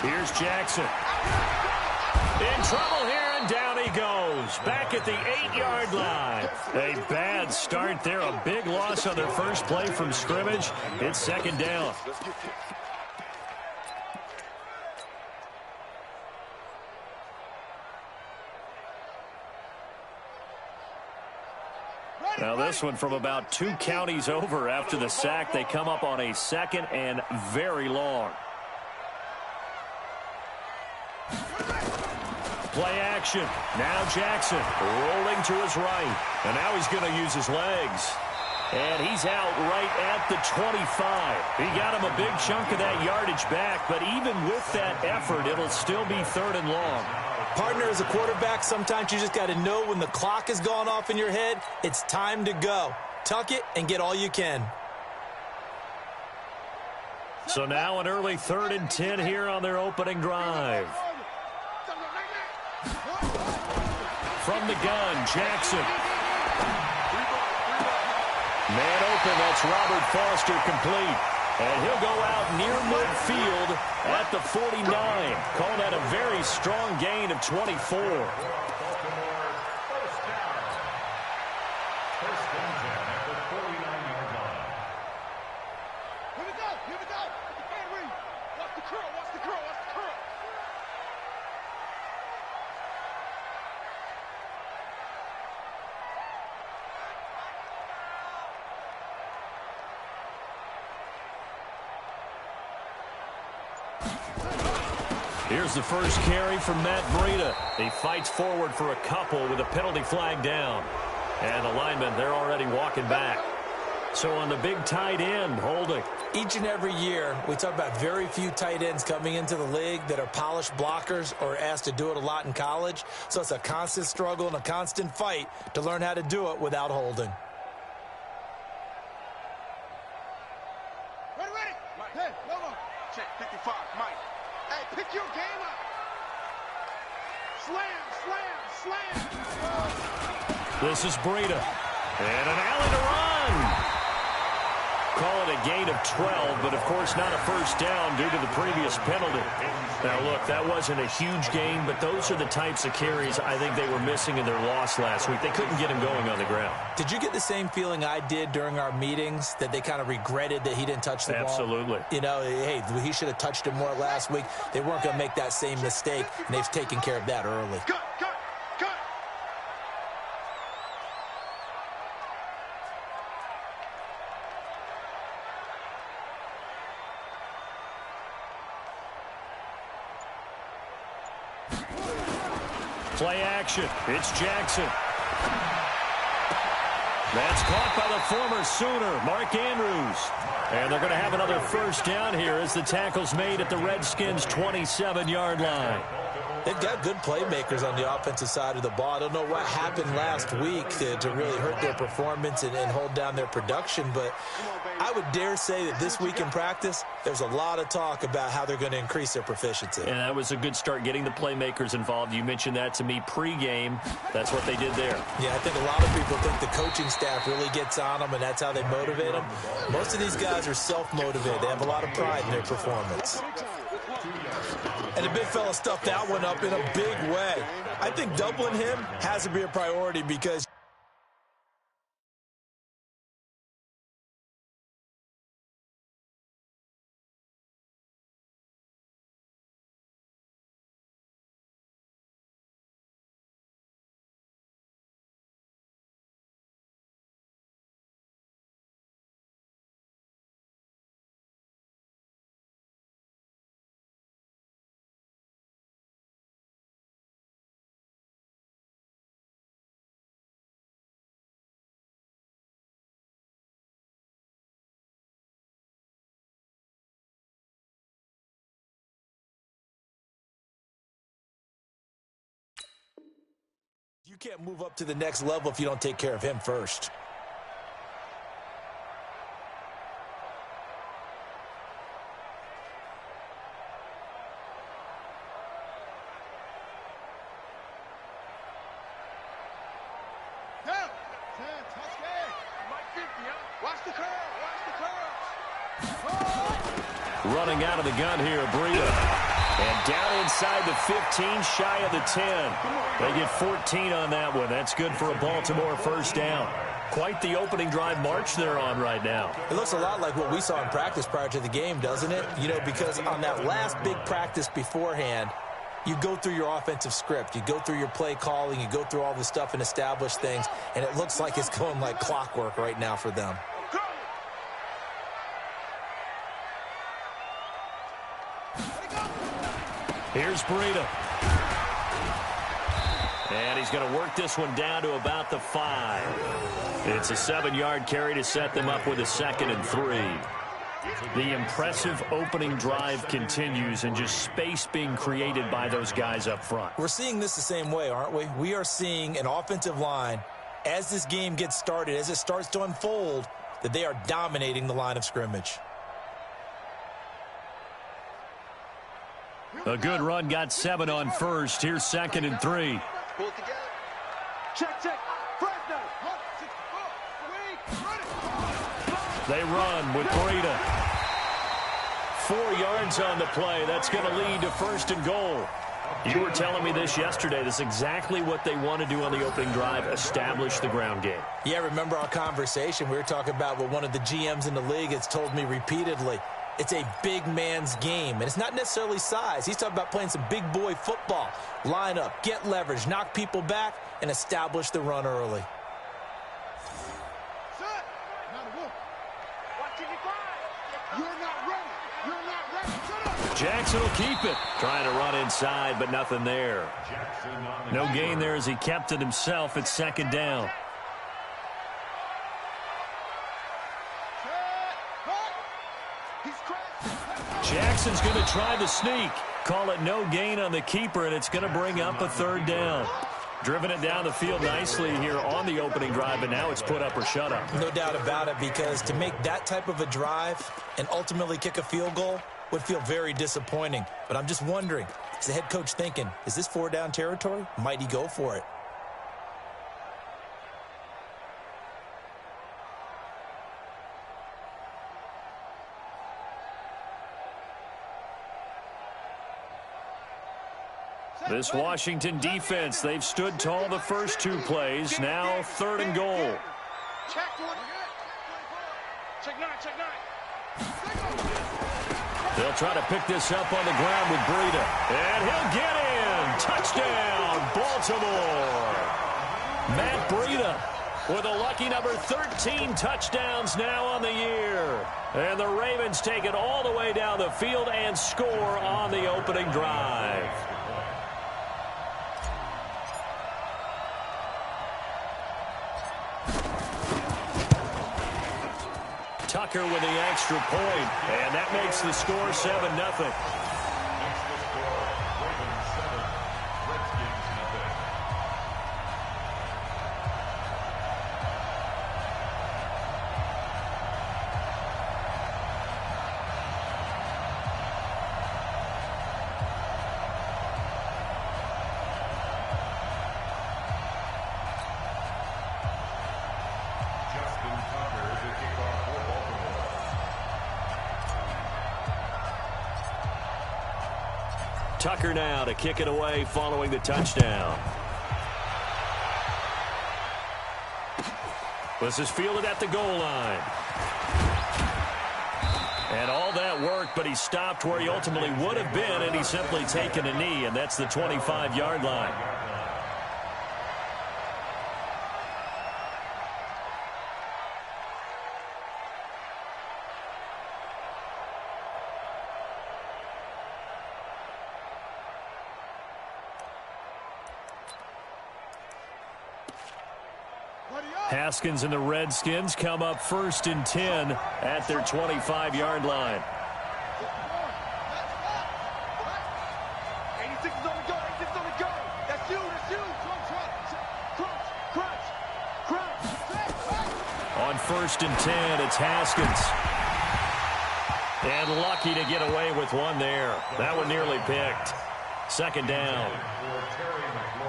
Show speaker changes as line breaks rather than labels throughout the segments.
Here's Jackson. In trouble here, and down he goes. Back at the 8-yard line. A bad start there. A big loss on their first play from scrimmage. It's second down. Now this one from about 2 counties over after the sack. They come up on a second and very long. Play action. Now Jackson rolling to his right. And now he's going to use his legs. And he's out right at the 25. He got him a big chunk of that yardage back, but even with that effort, it'll still be third and long.
Partner, as a quarterback, sometimes you just got to know when the clock has gone off in your head, it's time to go. Tuck it and get all you can.
So now an early 3rd and 10 here on their opening drive. From the gun, Jackson. Man open, that's Robert Foster complete. And he'll go out near midfield at the 49. Calling that a very strong gain of 24. Here's the first carry from Matt Breida. He fights forward for a couple with a penalty flag down. And the linemen, they're already walking back. So on the big tight end, holding.
Each and every year, we talk about very few tight ends coming into the league that are polished blockers or asked to do it a lot in college. So it's a constant struggle and a constant fight to learn how to do it without holding.
Ready. Hey, Lobo. Check, 55, Mike. Hey, pick your game up. Slam.
This is Breida. And an alley to run. Call it a gain of 12, but of course not a first down due to the previous penalty. Now look, that wasn't a huge gain, but those are the types of carries I think they were missing in their loss last week. They couldn't get him going on the ground.
Did you get the same feeling I did during our meetings, that they kind of regretted that he didn't touch the ball?
Absolutely.
You know, hey, he should have touched it more last week. They weren't going to make that same mistake, and they've taken care of that early.
Cut.
Play action. It's Jackson. That's caught by the former Sooner, Mark Andrews. And they're going to have another first down here as the tackle's made at the Redskins' 27-yard line.
They've got good playmakers on the offensive side of the ball. I don't know what happened last week to really hurt their performance and hold down their production, but I would dare say that this week in practice, there's a lot of talk about how they're going to increase their proficiency.
And that was a good start, getting the playmakers involved. You mentioned that to me pregame. That's what they did there.
Yeah, I think a lot of people think the coaching staff really gets on them, and that's how they motivate them. Most of these guys are self-motivated. They have a lot of pride in their performance. And the big fella stuffed that one up in a big way. I think doubling him has to be a priority because you can't move up to the next level if you don't take care of him first.
Watch the curl. Watch the curl.
Running out of the gun here, Breida. And down inside the 15, shy of the 10. They get 14 on that one. That's good for a Baltimore first down. Quite the opening drive march they're on right now.
It looks a lot like what we saw in practice prior to the game, doesn't it? You know, because on that last big practice beforehand, you go through your offensive script. You go through your play calling. You go through all the stuff and establish things. And it looks like it's going like clockwork right now for them.
Here's Breida. And he's going to work this one down to about the 5. It's a 7-yard carry to set them up with a 2nd and 3. The impressive opening drive continues and just space being created by those guys up front.
We're seeing this the same way, aren't we? We are seeing an offensive line, as this game gets started, as it starts to unfold, that they are dominating the line of scrimmage.
A good run got 7 on first. Here's 2nd and 3.
Pull it together. Check.
They run with Breida. 4 yards on the play. That's going to lead to 1st and goal. You were telling me this yesterday. This is exactly what they want to do on the opening drive, establish the ground game.
Yeah, remember our conversation. We were talking about what one of the GMs in the league has told me repeatedly. It's a big man's game, and it's not necessarily size. He's talking about playing some big boy football. Line up, get leverage, knock people back, and establish the run early.
Jackson will keep it. Trying to run inside, but nothing there. No gain there as he kept it himself at 2nd down. Jackson's going to try the sneak. Call it no gain on the keeper, and it's going to bring up a 3rd down. Driven it down the field nicely here on the opening drive, but now it's put up or shut up.
No doubt about it, because to make that type of a drive and ultimately kick a field goal would feel very disappointing. But I'm just wondering, is the head coach thinking, is this 4-down territory? Might he go for it?
This Washington defense, they've stood tall the first 2 plays. Now 3rd and goal. They'll try to pick this up on the ground with Breida. And he'll get in. Touchdown, Baltimore. Matt Breida with a lucky number 13 touchdowns now on the year. And the Ravens take it all the way down the field and score on the opening drive. Tucker with the extra point, and that makes the score 7-0. Tucker now to kick it away following the touchdown. This is fielded at the goal line. And all that worked, but he stopped where he ultimately would have been, and he's simply taken a knee, and that's the 25-yard line. Haskins and the Redskins come up 1st and 10 at their 25-yard line.
86 is on the go. 86 is on the go. That's you. Crunch.
On 1st and 10, it's Haskins. And lucky to get away with one there. That one nearly picked. 2nd down.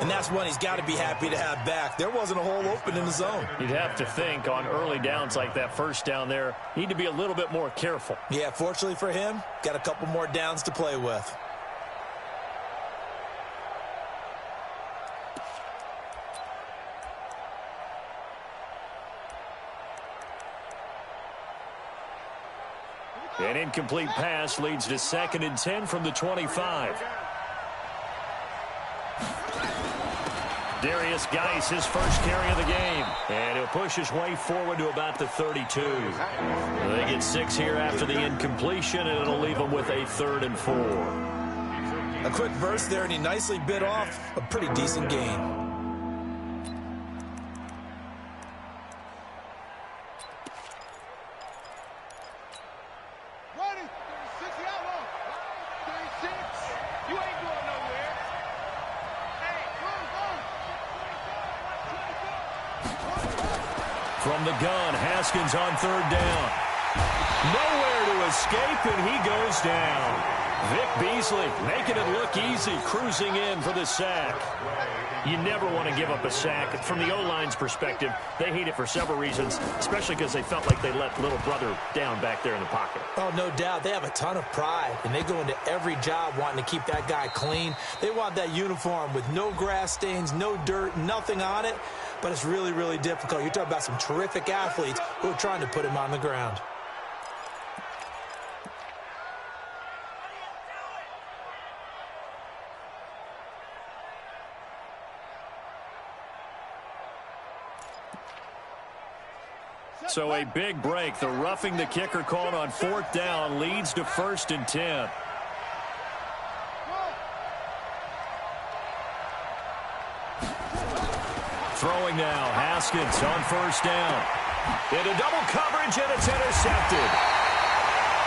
And that's one he's got to be happy to have back. There wasn't a hole open in the zone.
You'd have to think on early downs like that first down there, need to be a little bit more careful.
Yeah, fortunately for him, got a couple more downs to play with.
An incomplete pass leads to 2nd and 10 from the 25. Darius Geis, his first carry of the game. And he'll push his way forward to about the 32. They get 6 here after the incompletion, and it'll leave them with a 3rd and 4.
A quick burst there, and he nicely bit off a pretty decent gain.
From the gun, Haskins on 3rd down. Nowhere to escape, and he goes down. Vic Beasley making it look easy, cruising in for the sack. You never want to give up a sack. From the O-line's perspective, they hate it for several reasons, especially because they felt like they let little brother down back there in the pocket.
Oh, no doubt. They have a ton of pride, and they go into every job wanting to keep that guy clean. They want that uniform with no grass stains, no dirt, nothing on it. But it's really, really difficult. You're talking about some terrific athletes who are trying to put him on the ground.
So a big break. The roughing the kicker called on 4th down leads to 1st and 10. Throwing now, Haskins on 1st down. Into double coverage, and it's intercepted.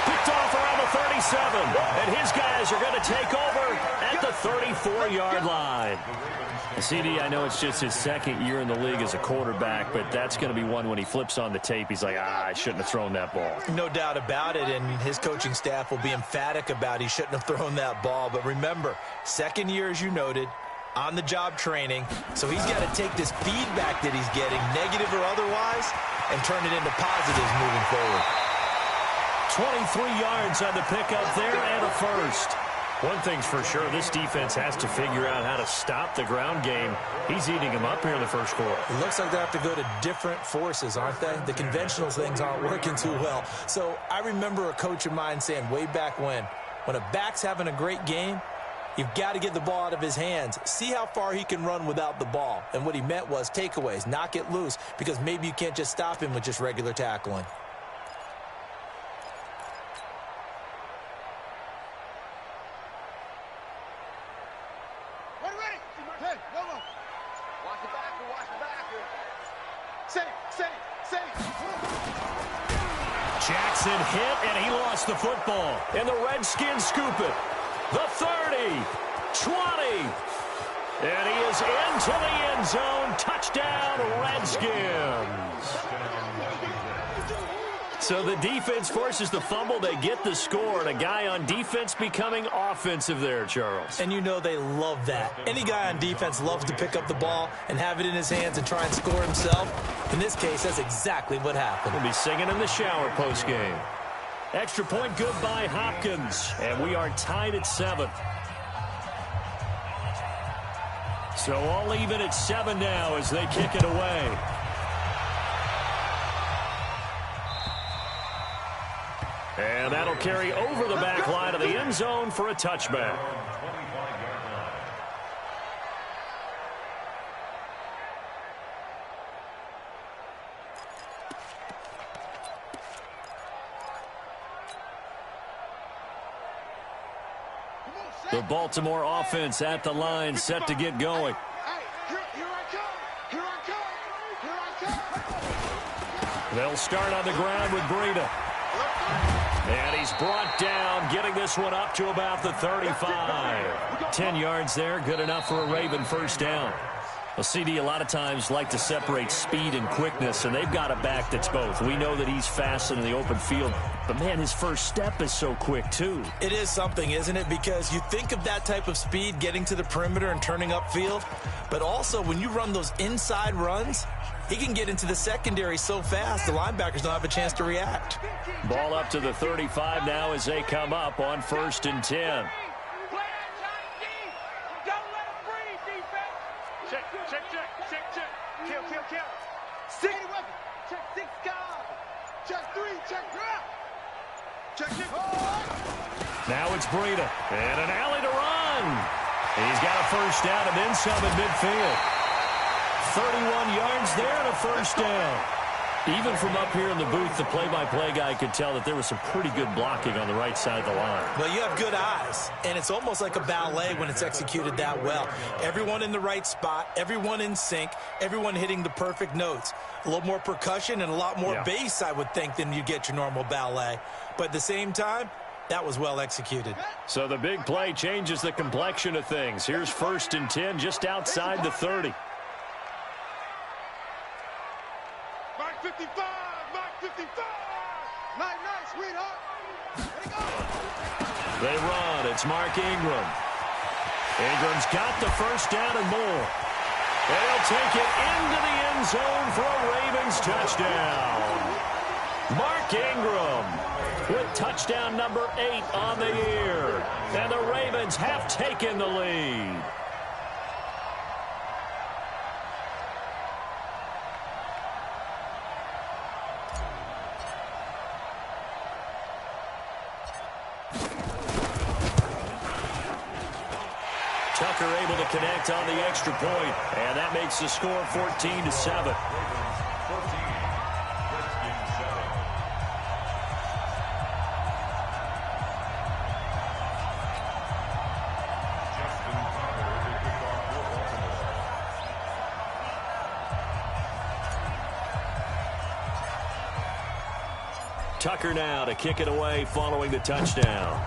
Picked off around the 37, and his guys are going to take over at the 34-yard line. CD, I know it's just his 2nd year in the league as a quarterback, but that's going to be one when he flips on the tape, he's like, I shouldn't have thrown that ball.
No doubt about it, and his coaching staff will be emphatic about he shouldn't have thrown that ball. But remember, 2nd year, as you noted, on-the-job training, so he's got to take this feedback that he's getting, negative or otherwise, and turn it into positives moving forward.
23 yards on the pickup there and a 1st. One thing's for sure, this defense has to figure out how to stop the ground game. He's eating them up here in the first quarter.
It looks like they have to go to different forces, aren't they? The conventional things aren't working too well. So I remember a coach of mine saying way back when a back's having a great game, you've got to get the ball out of his hands. See how far he can run without the ball. And what he meant was takeaways, knock it loose, because maybe you can't just stop him with just regular tackling.
Jackson hit, and he lost the football. And the Redskins scoop it. The 30, 20, and he is into the end zone. Touchdown, Redskins. So the defense forces the fumble. They get the score, and a guy on defense becoming offensive there, Charles.
And you know they love that. Any guy on defense loves to pick up the ball and have it in his hands and try and score himself. In this case, that's exactly what happened.
We'll be singing in the shower postgame. Extra point good by Hopkins, and we are tied at 7. So all even at 7 now as they kick it away. And that'll carry over the back line of the end zone for a touchback. The Baltimore offense at the line, set to get going. They'll start on the ground with Breida. And he's brought down, getting this one up to about the 35. 10 yards there, good enough for a Raven first down. Well, CD, a lot of times like to separate speed and quickness, and they've got a back that's both. We know that he's fast in the open field, but, man, his first step is so quick, too.
It is something, isn't it? Because you think of that type of speed getting to the perimeter and turning upfield, but also when you run those inside runs, he can get into the secondary so fast the linebackers don't have a chance to react.
Ball up to the 35 now as they come up on 1st and 10.
Six. Check 6 guard. Check 3. Check drop. Check 6.
Now it's Breida. And an alley to run. He's got a first down and then some at midfield. 31 yards there and a first down. Even from up here in the booth, the play-by-play guy could tell that there was some pretty good blocking on the right side of the line.
Well, you have good eyes, and it's almost like a ballet when it's executed that well. Everyone in the right spot, everyone in sync, everyone hitting the perfect notes. A little more percussion and a lot more bass, I would think, than you get your normal ballet. But at the same time, that was well executed.
So the big play changes the complexion of things. Here's 1st and 10 just outside the 30.
Mark 55. Mark 55. Night, sweetheart. Let it go.
They run. It's Mark Ingram. Ingram's got the first down and more. And he'll take it into the end zone for a Ravens touchdown. Mark Ingram with touchdown number 8 on the year. And the Ravens have taken the lead. Tucker able to connect on the extra point, and that makes the score 14-7. Tucker now to kick it away following the touchdown.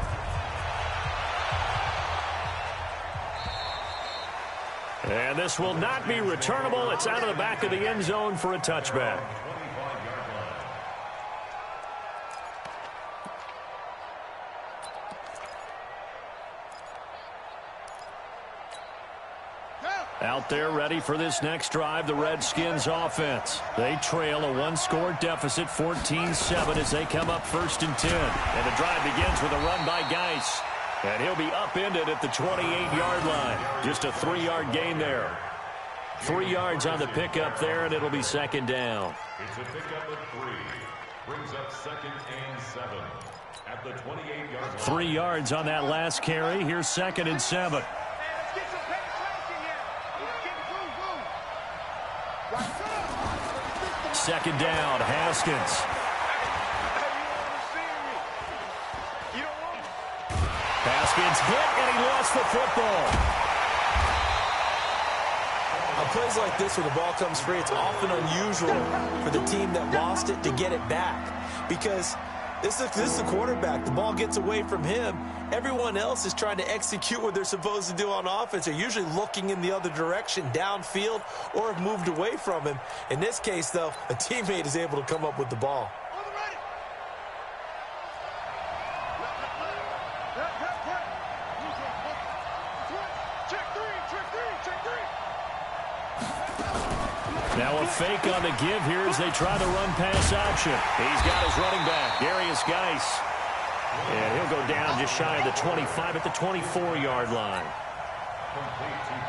And this will not be returnable. It's out of the back of the end zone for a touchback. Out there ready for this next drive, the Redskins offense. They trail a one-score deficit, 14-7, as they come up 1st and 10. And the drive begins with a run by Geis. And he'll be upended at the 28-yard line. Just a 3-yard gain there. 3 yards on the pickup there, and it'll be 2nd down.
It's a pickup of 3. Brings up 2nd and 7 at the 28-yard line.
3 yards on that last carry. Here's 2nd and 7. Second down, Haskins. Haskins hit, and he lost the football.
On plays like this where the ball comes free, it's often unusual for the team that lost it to get it back. Because this is the quarterback. The ball gets away from him. Everyone else is trying to execute what they're supposed to do on offense. They're usually looking in the other direction, downfield, or have moved away from him. In this case, though, a teammate is able to come up with the ball.
Now a fake on the give here as they try the run-pass option. He's got his running back, Darius Geis. And he'll go down just shy of the 25 at the 24-yard line.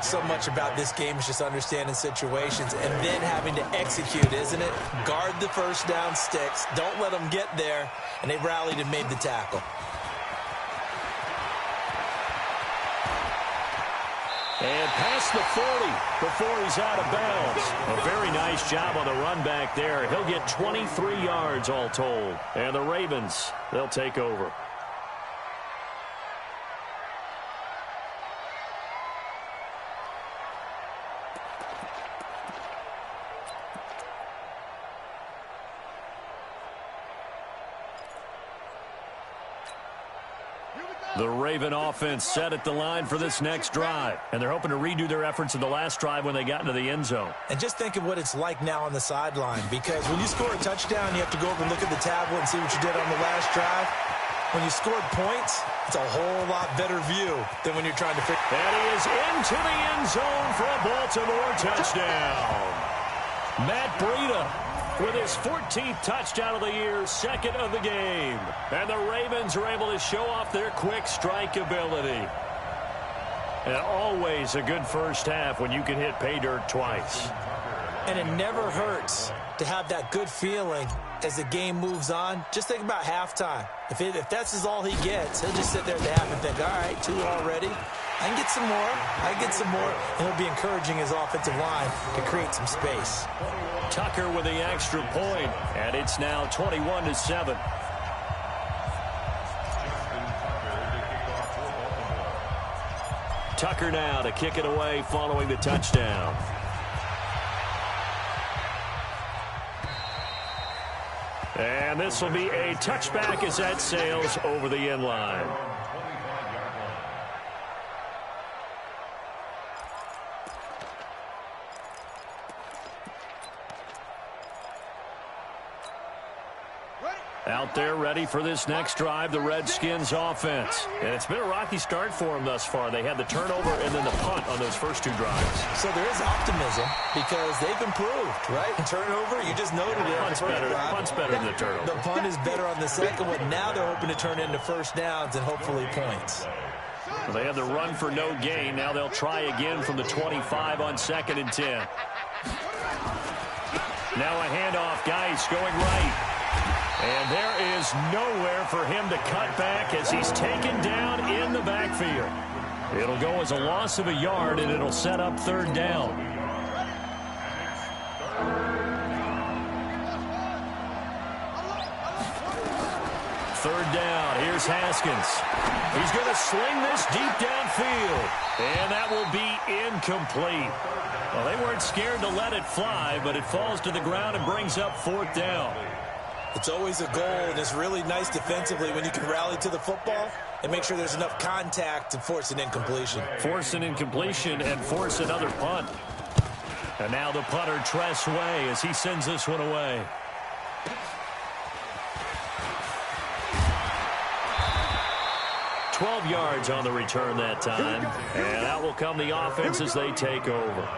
So much about this game is just understanding situations and then having to execute, isn't it? Guard the first down sticks. Don't let them get there. And they rallied and made the tackle.
And past the 40 before he's out of bounds. A very nice job on the run back there. He'll get 23 yards all told. And the Ravens, they'll take over.
Here we go.
The Raven offense set at the line for this next drive, and they're hoping to redo their efforts in the last drive when they got into the end zone.
And just think of what it's like now on the sideline, because when you score a touchdown, you have to go over and look at the tablet and see what you did on the last drive. When you scored points, it's a whole lot better view than when you're trying to figure.
And he is into the end zone for a Baltimore touchdown. Matt Breida with his 14th touchdown of the year, second of the game. And the Ravens are able to show off their quick strike ability. And always a good first half when you can hit pay dirt twice.
And it never hurts to have that good feeling as the game moves on. Just think about halftime. If that's all he gets, he'll just sit there at the half and think, all right, 2 already. I can get some more. I can get some more. And he'll be encouraging his offensive line to create some space.
Tucker with the extra point, and it's now 21-7. Tucker now to kick it away following the touchdown. And this will be a touchback as that sails over the end line. Out there ready for this next drive, the Redskins offense. And it's been a rocky start for them thus far. They had the turnover and then the punt on those first 2 drives.
So there is optimism because they've improved, right? Turnover, you just noted it.
Punt's better than the turnover.
The punt is better on the second one. Now they're hoping to turn into first downs and hopefully points.
Well, they had the run for no gain. Now they'll try again from the 25 on 2nd and 10. Now a handoff. Geis going right. And there is nowhere for him to cut back as he's taken down in the backfield. It'll go as a loss of a yard, and it'll set up 3rd down. Third down. Here's Haskins. He's going to sling this deep downfield. And that will be incomplete. Well, they weren't scared to let it fly, but it falls to the ground and brings up 4th down.
It's always a goal, and it's really nice defensively when you can rally to the football and make sure there's enough contact to force an incompletion.
Force an incompletion and force another punt. And now the punter, Tress Way, as he sends this one away. $12 yards on the return that time. And out will come the offense as they take over.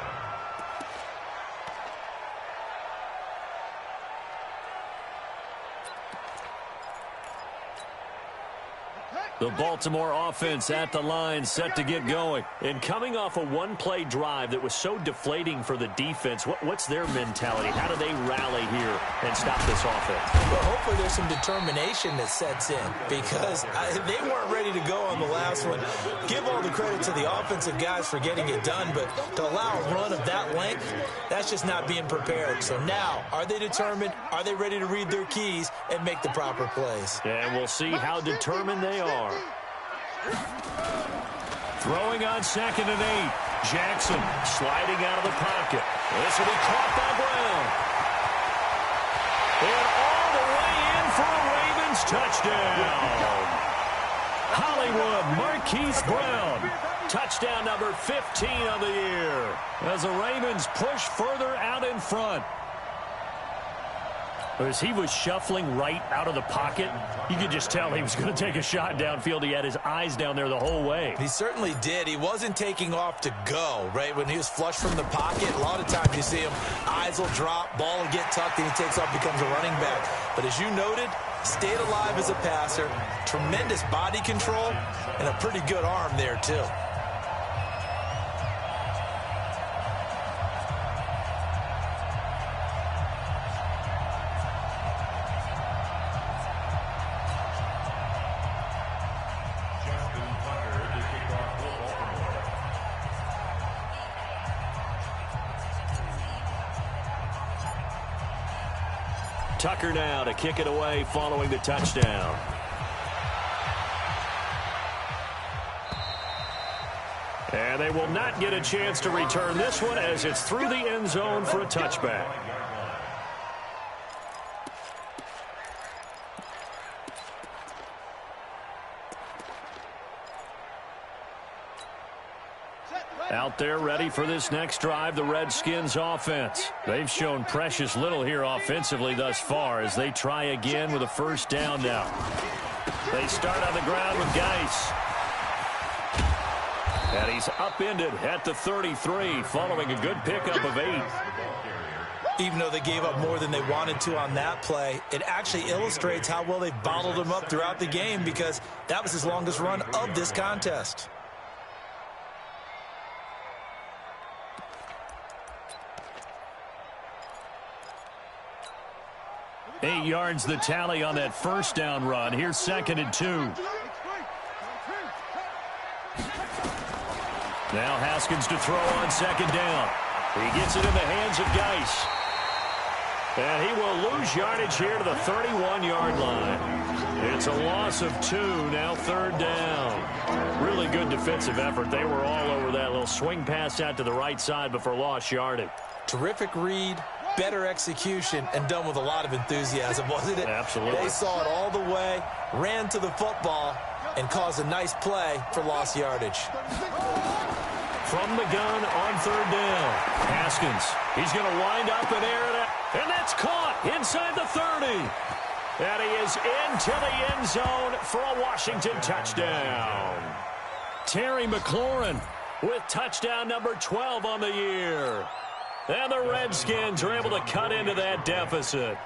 The Baltimore offense at the line, set to get going. And coming off a one-play drive that was so deflating for the defense, what's their mentality? How do they rally here and stop this offense?
Well, hopefully there's some determination that sets in because they weren't ready to go on the last one. Give all the credit to the offensive guys for getting it done, but to allow a run of that length, that's just not being prepared. So now, are they determined? Are they ready to read their keys and make the proper plays?
And we'll see how determined they are. Throwing on 2nd and 8. Jackson sliding out of the pocket. This will be caught by Brown. And all the way in for a Ravens touchdown. Hollywood Marquise Brown. Touchdown number 15 of the year. As the Ravens push further out in front. As he was shuffling right out of the pocket, you could just tell he was going to take a shot downfield. He had his eyes down there the whole way.
He certainly did. He wasn't taking off to go, right? When he was flush from the pocket, a lot of times you see him, eyes will drop, ball will get tucked, and he takes off, becomes a running back. But as you noted, stayed alive as a passer, tremendous body control, and a pretty good arm there, too.
Tucker now to kick it away following the touchdown. And they will not get a chance to return this one as it's through the end zone for a touchback. Out there ready for this next drive, the Redskins offense. They've shown precious little here offensively thus far as they try again with a first down now. They start on the ground with Geis. And he's upended at the 33 following a good pickup of 8.
Even though they gave up more than they wanted to on that play, it actually illustrates how well they've bottled him up throughout the game because that was his longest run of this contest.
8 yards the tally on that first down run. Here's 2nd and 2. Now Haskins to throw on 2nd down. He gets it in the hands of Geis. And he will lose yardage here to the 31-yard line. It's a loss of 2, now 3rd down. Really good defensive effort. They were all over that little swing pass out to the right side before lost yardage.
Terrific read, better execution, and done with a lot of enthusiasm, wasn't it?
Absolutely.
They saw it all the way, ran to the football, and caused a nice play for lost yardage.
From the gun on 3rd down. Haskins, he's going to wind up and air it out. And that's caught inside the 30. And he is into the end zone for a Washington touchdown. Terry McLaurin with touchdown number 12 on the year. And the Redskins are able to cut into that deficit.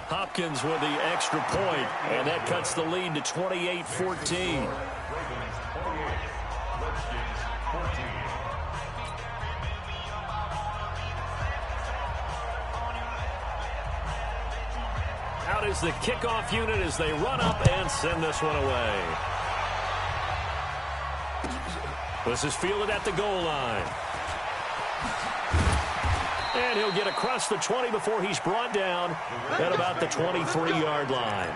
Hopkins with the extra point, and that cuts the lead to 28-14. Out is the kickoff unit as they run up and send this one away. This is fielded at the goal line. And he'll get across the 20 before he's brought down at about the 23-yard line.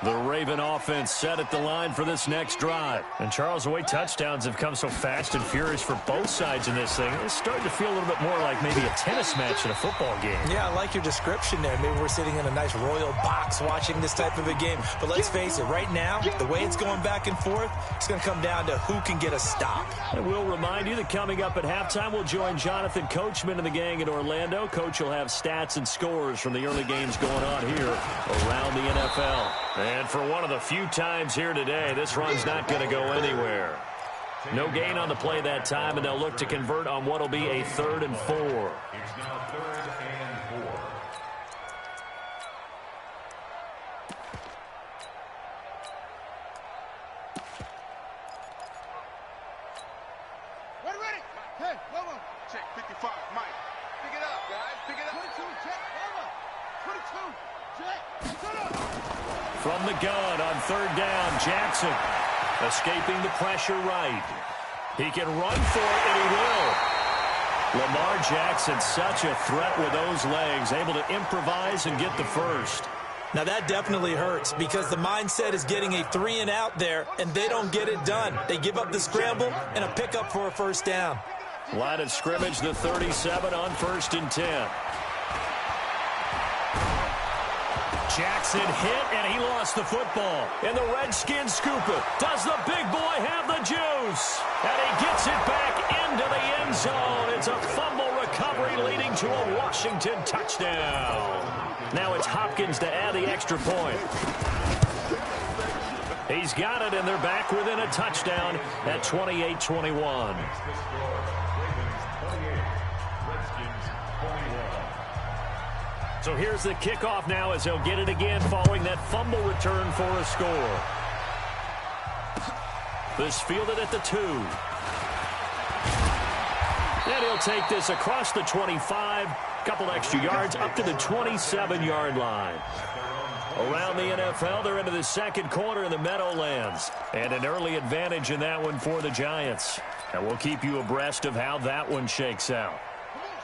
The Raven offense set at the line for this next drive. And Charles, the way touchdowns have come so fast and furious for both sides in this thing, it's starting to feel a little bit more like maybe a tennis match in a football game. Yeah, I like your description there. Maybe we're sitting in a nice royal box watching this type of a game. But let's face it, right now, the way it's going back and forth, it's going to come down to who can get a stop. And we'll remind you that coming up at halftime, we'll join Jonathan Coachman and the gang in Orlando. Coach will have stats and scores from the early games going on here around the NFL. And for one of the few times here today, this run's not going to go anywhere. No gain on the play that time, and they'll look to convert on what will be a 3rd and 4.
It's now 3rd and 4.
Ready? Hey, one more. Check 55, Mike. Pick it up, guys. Pick it up. 22, check. 22, check. Shut up.
From the gun on 3rd down, Jackson escaping the pressure right. He can run for it, and he will. Lamar Jackson, such a threat with those legs, able to improvise and get the first.
Now that definitely hurts because the mindset is getting a 3 and out there, and they don't get it done. They give up the scramble and a pickup for a first down.
Line of scrimmage, the 37 on 1st and 10. Jackson hit, and he lost the football. And the Redskins scoop it. Does the big boy have the juice? And he gets it back into the end zone. It's a fumble recovery leading to a Washington touchdown. Now it's Hopkins to add the extra point. He's got it, and they're back within a touchdown at 28-21. So here's the kickoff now as he'll get it again following that fumble return for a score. This fielded at the 2. And he'll take this across the 25, couple extra yards up to the 27-yard line. Around the NFL, they're into the 2nd quarter in the Meadowlands. And an early advantage in that one for the Giants. And we'll keep you abreast of how that one shakes out.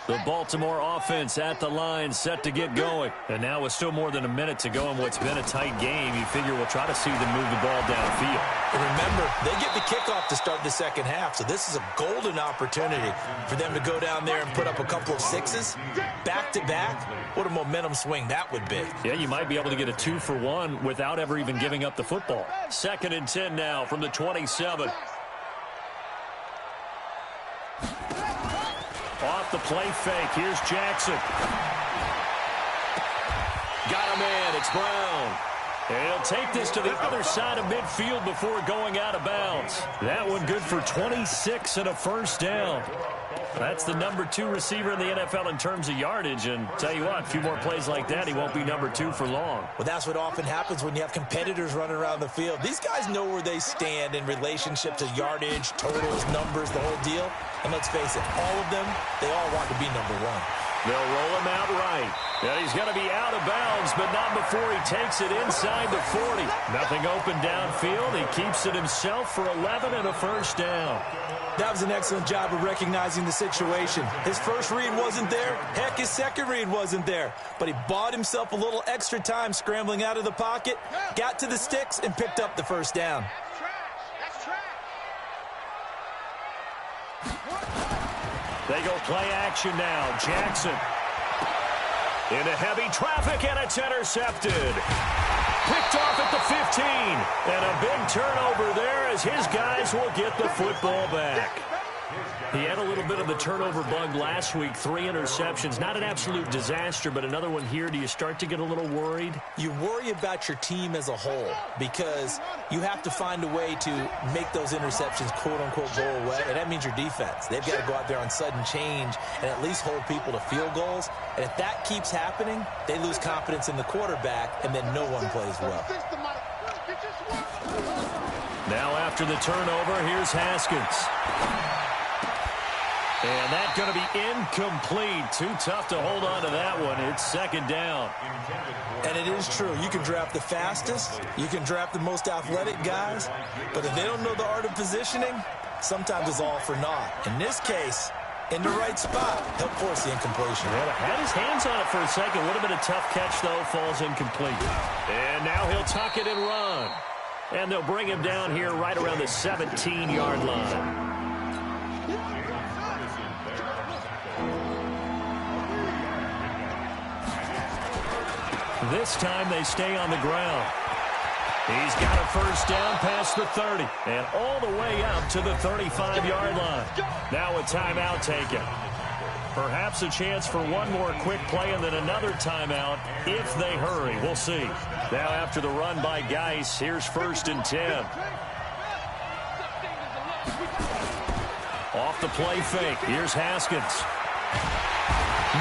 The Baltimore offense at the line, set to get going. And now with still more than a minute to go in what's been a tight game, you figure we'll try to see them move the ball downfield.
And remember, they get the kickoff to start the second half, so this is a golden opportunity for them to go down there and put up a couple of sixes back-to-back. What a momentum swing that would be.
Yeah, you might be able to get a 2-for-1 without ever even giving up the football. 2nd and 10 now from the 27. Off the play fake. Here's Jackson. Got a man. It's Brown. And he'll take this to the other side of midfield before going out of bounds. That one good for 26 and a first down. That's the number 2 receiver in the NFL in terms of yardage. And tell you what, a few more plays like that, he won't be number 2 for long.
Well, that's what often happens when you have competitors running around the field. These guys know where they stand in relationship to yardage, totals, numbers, the whole deal. And let's face it, all of them, they all want to be number 1.
They'll roll him out right. And he's going to be out of bounds, but not before he takes it inside the 40. Nothing open downfield. He keeps it himself for 11 and a first down.
That was an excellent job of recognizing the situation. His first read wasn't there. Heck, his second read wasn't there. But he bought himself a little extra time scrambling out of the pocket, got to the sticks, and picked up the first down.
That's trash.
They go play action now. Jackson into heavy traffic, and it's intercepted. Picked off at the 15. And a big turnover there as his guys will get the football back. He had a little bit of the turnover bug last week. 3 interceptions. Not an absolute disaster, but another one here. Do you start to get a little worried?
You worry about your team as a whole because you have to find a way to make those interceptions, quote-unquote, go away. And that means your defense. They've got to go out there on sudden change and at least hold people to field goals. And if that keeps happening, they lose confidence in the quarterback, and then no one plays well.
Now after the turnover, here's Haskins. And that's going to be incomplete. Too tough to hold on to that one. It's 2nd down.
And it is true. You can draft the fastest. You can draft the most athletic guys. But if they don't know the art of positioning, sometimes it's all for naught. In this case, in the right spot, he'll force the incompletion.
Well, had his hands on it for a second. Would have been a tough catch, though. Falls incomplete. And now he'll tuck it and run. And they'll bring him down here right around the 17-yard line. This time they stay on the ground. He's got a first down past the 30 and all the way up to the 35-yard line. Now a timeout taken. Perhaps a chance for one more quick play and then another timeout if they hurry. We'll see. Now after the run by Geis, here's 1st and 10. Off the play fake. Here's Haskins.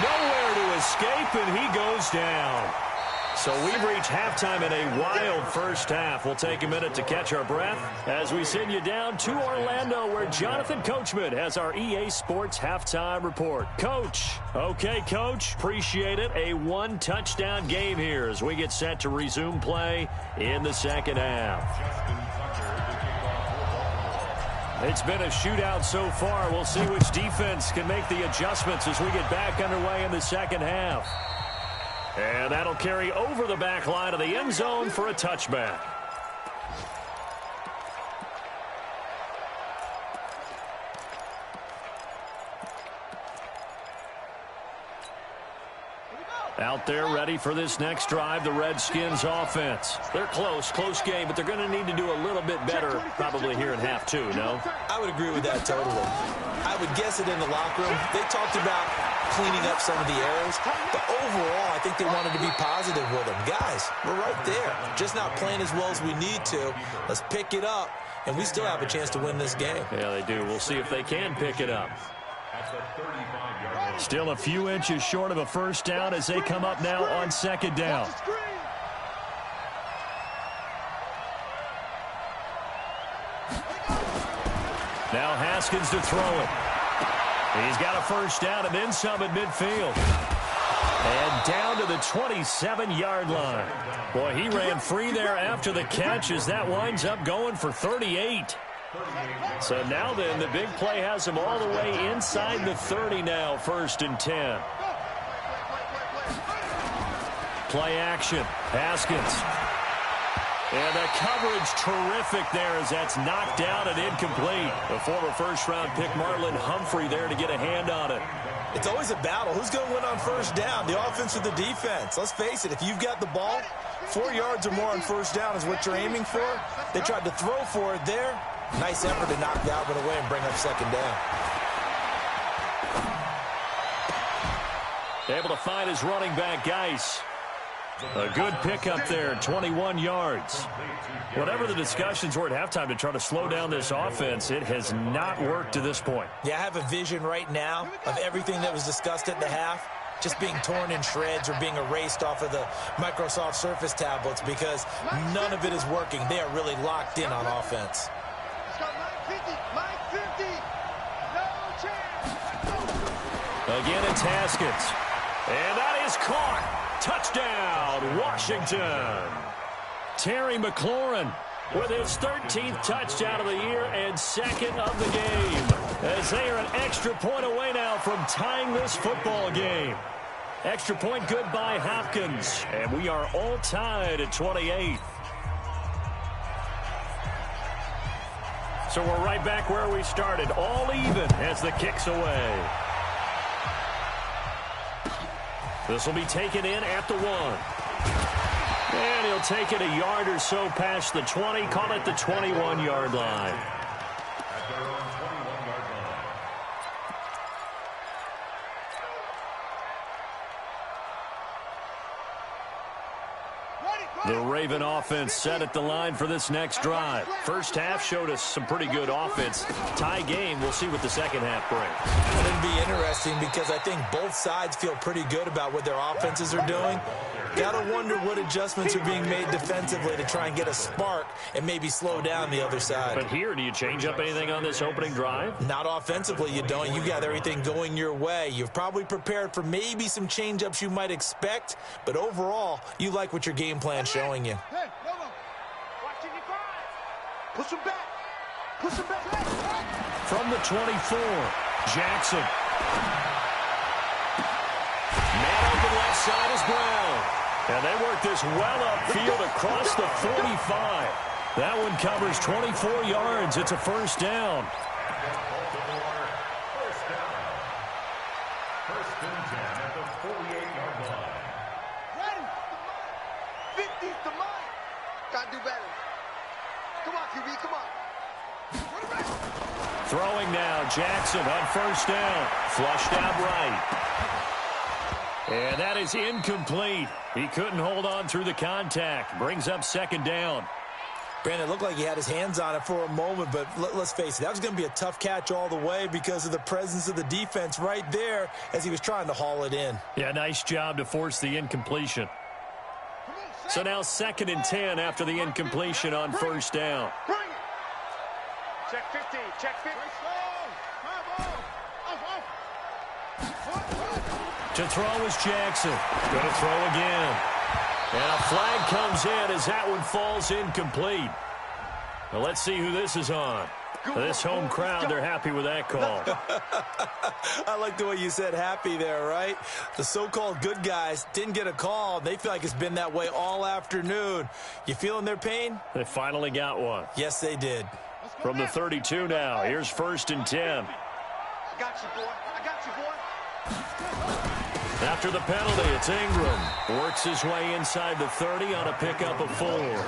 Nowhere to escape, and he goes down. So we've reached halftime in a wild first half. We'll take a minute to catch our breath as we send you down to Orlando, where Jonathan Coachman has our EA Sports halftime report. Coach. Okay, Coach. Appreciate it. A 1-touchdown game here as we get set to resume play in the second half. It's been a shootout so far. We'll see which defense can make the adjustments as we get back underway in the second half. And that'll carry over the back line of the end zone for a touchback. Out there ready for this next drive, the Redskins offense. They're close game, but they're going to need to do a little bit better probably here in half 2, no?
I would agree with that totally. I would guess it in the locker room. They talked about cleaning up some of the errors, but overall, I think they wanted to be positive with them. Guys, we're right there. Just not playing as well as we need to. Let's pick it up, and we still have a chance to win this game.
Yeah, they do. We'll see if they can pick it up. Still a few inches short of a first down as they come up now on 2nd down. Now Haskins to throw it. He's got a first down and then some at midfield. And down to the 27-yard line. Boy, he ran free there after the catch as that winds up going for 38. So now then, the big play has them all the way inside the 30 now, 1st and 10. Play action. Haskins. And the coverage terrific there as that's knocked down and incomplete. The former first-round pick Marlon Humphrey there to get a hand on it.
It's always a battle. Who's going to win on 1st down, the offense or the defense? Let's face it, if you've got the ball, 4 yards or more on 1st down is what you're aiming for. They tried to throw for it there. Nice effort to knock Dalvin away and bring up 2nd down.
Able to find his running back, Geis. A good pickup there, 21 yards. Whatever the discussions were at halftime to try to slow down this offense, it has not worked to this point.
Yeah, I have a vision right now of everything that was discussed at the half just being torn in shreds or being erased off of the Microsoft Surface tablets because none of it is working. They are really locked in on offense.
Again, it's Haskins. And that is caught. Touchdown, Washington. Terry McLaurin with his 13th touchdown of the year and 2nd of the game. As they are an extra point away now from tying this football game. Extra point good by Hopkins. And we are all tied at 28. So we're right back where we started. All even as the kick's away. This will be taken in at the 1. And he'll take it a yard or so past the 20. Call it the 21-yard line.
At their own 21-yard line.
The Raven offense set at the line for this next drive. First half showed us some pretty good offense. Tie game, we'll see what the second half brings.
It'll be interesting because I think both sides feel pretty good about what their offenses are doing. Gotta wonder what adjustments are being made defensively to try and get a spark and maybe slow down the other side.
But here, do you change up anything on this opening drive?
Not offensively, you don't. You got everything going your way. You've probably prepared for maybe some change-ups you might expect, but overall, you like what your game plan's showing you.
Hey, hold on. Watching your grind. Push him back. Push him back.
From the 24, Jackson. Man open left side is Brown. And they work this well upfield across the 45. That one covers 24 yards. It's a 1st down.
First and 10 at the 48-yard line.
Ready. 50's the mine. Gotta do better. Come on, QB, come on.
Throwing now, Jackson on 1st down. Flushed out right. And that is incomplete. He couldn't hold on through the contact. Brings up 2nd down.
Brandon, it looked like he had his hands on it for a moment, but let's face it, that was going to be a tough catch all the way because of the presence of the defense right there as he was trying to haul it in.
Yeah, nice job to force the incompletion. So now 2nd and 10 after the incompletion on 1st down.
Bring it. Check 15. Check 15.
To throw is Jackson. Going to throw again. And a flag comes in as that one falls incomplete. Well, let's see who this is on. This home crowd, they're happy with that call.
I like the way you said happy there, right? The so-called good guys didn't get a call. They feel like it's been that way all afternoon. You feeling their pain?
They finally got one.
Yes, they did.
From the 32 now, here's 1st and 10.
I got you, boy. I got you, boy.
After the penalty, it's Ingram. Works his way inside the 30 on a pickup of 4.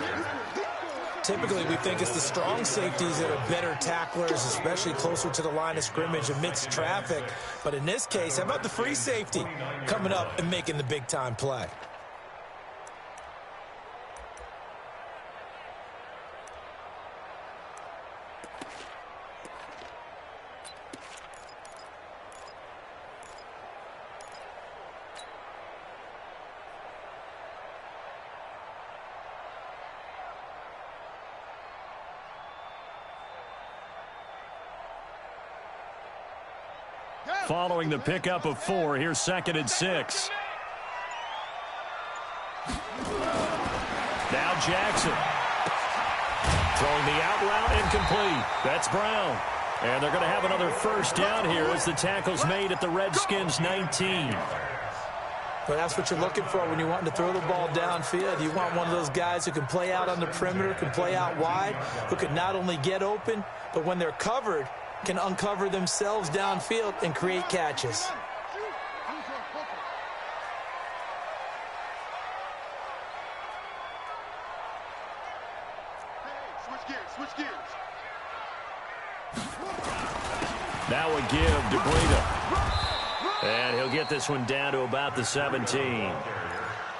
Typically, we think it's the strong safeties that are better tacklers, especially closer to the line of scrimmage amidst traffic. But in this case, how about the free safety coming up and making the big-time play?
Following the pickup of 4, here's 2nd and 6. Now Jackson. Throwing the out route incomplete. That's Brown. And they're going to have another first down here as the tackle's made at the Redskins' 19.
Well, that's what you're looking for when you want to throw the ball downfield. You want one of those guys who can play out on the perimeter, can play out wide, who can not only get open, but when they're covered, can uncover themselves downfield and create catches.
Switch gears.
Now a give to Breida. And he'll get this one down to about the 17.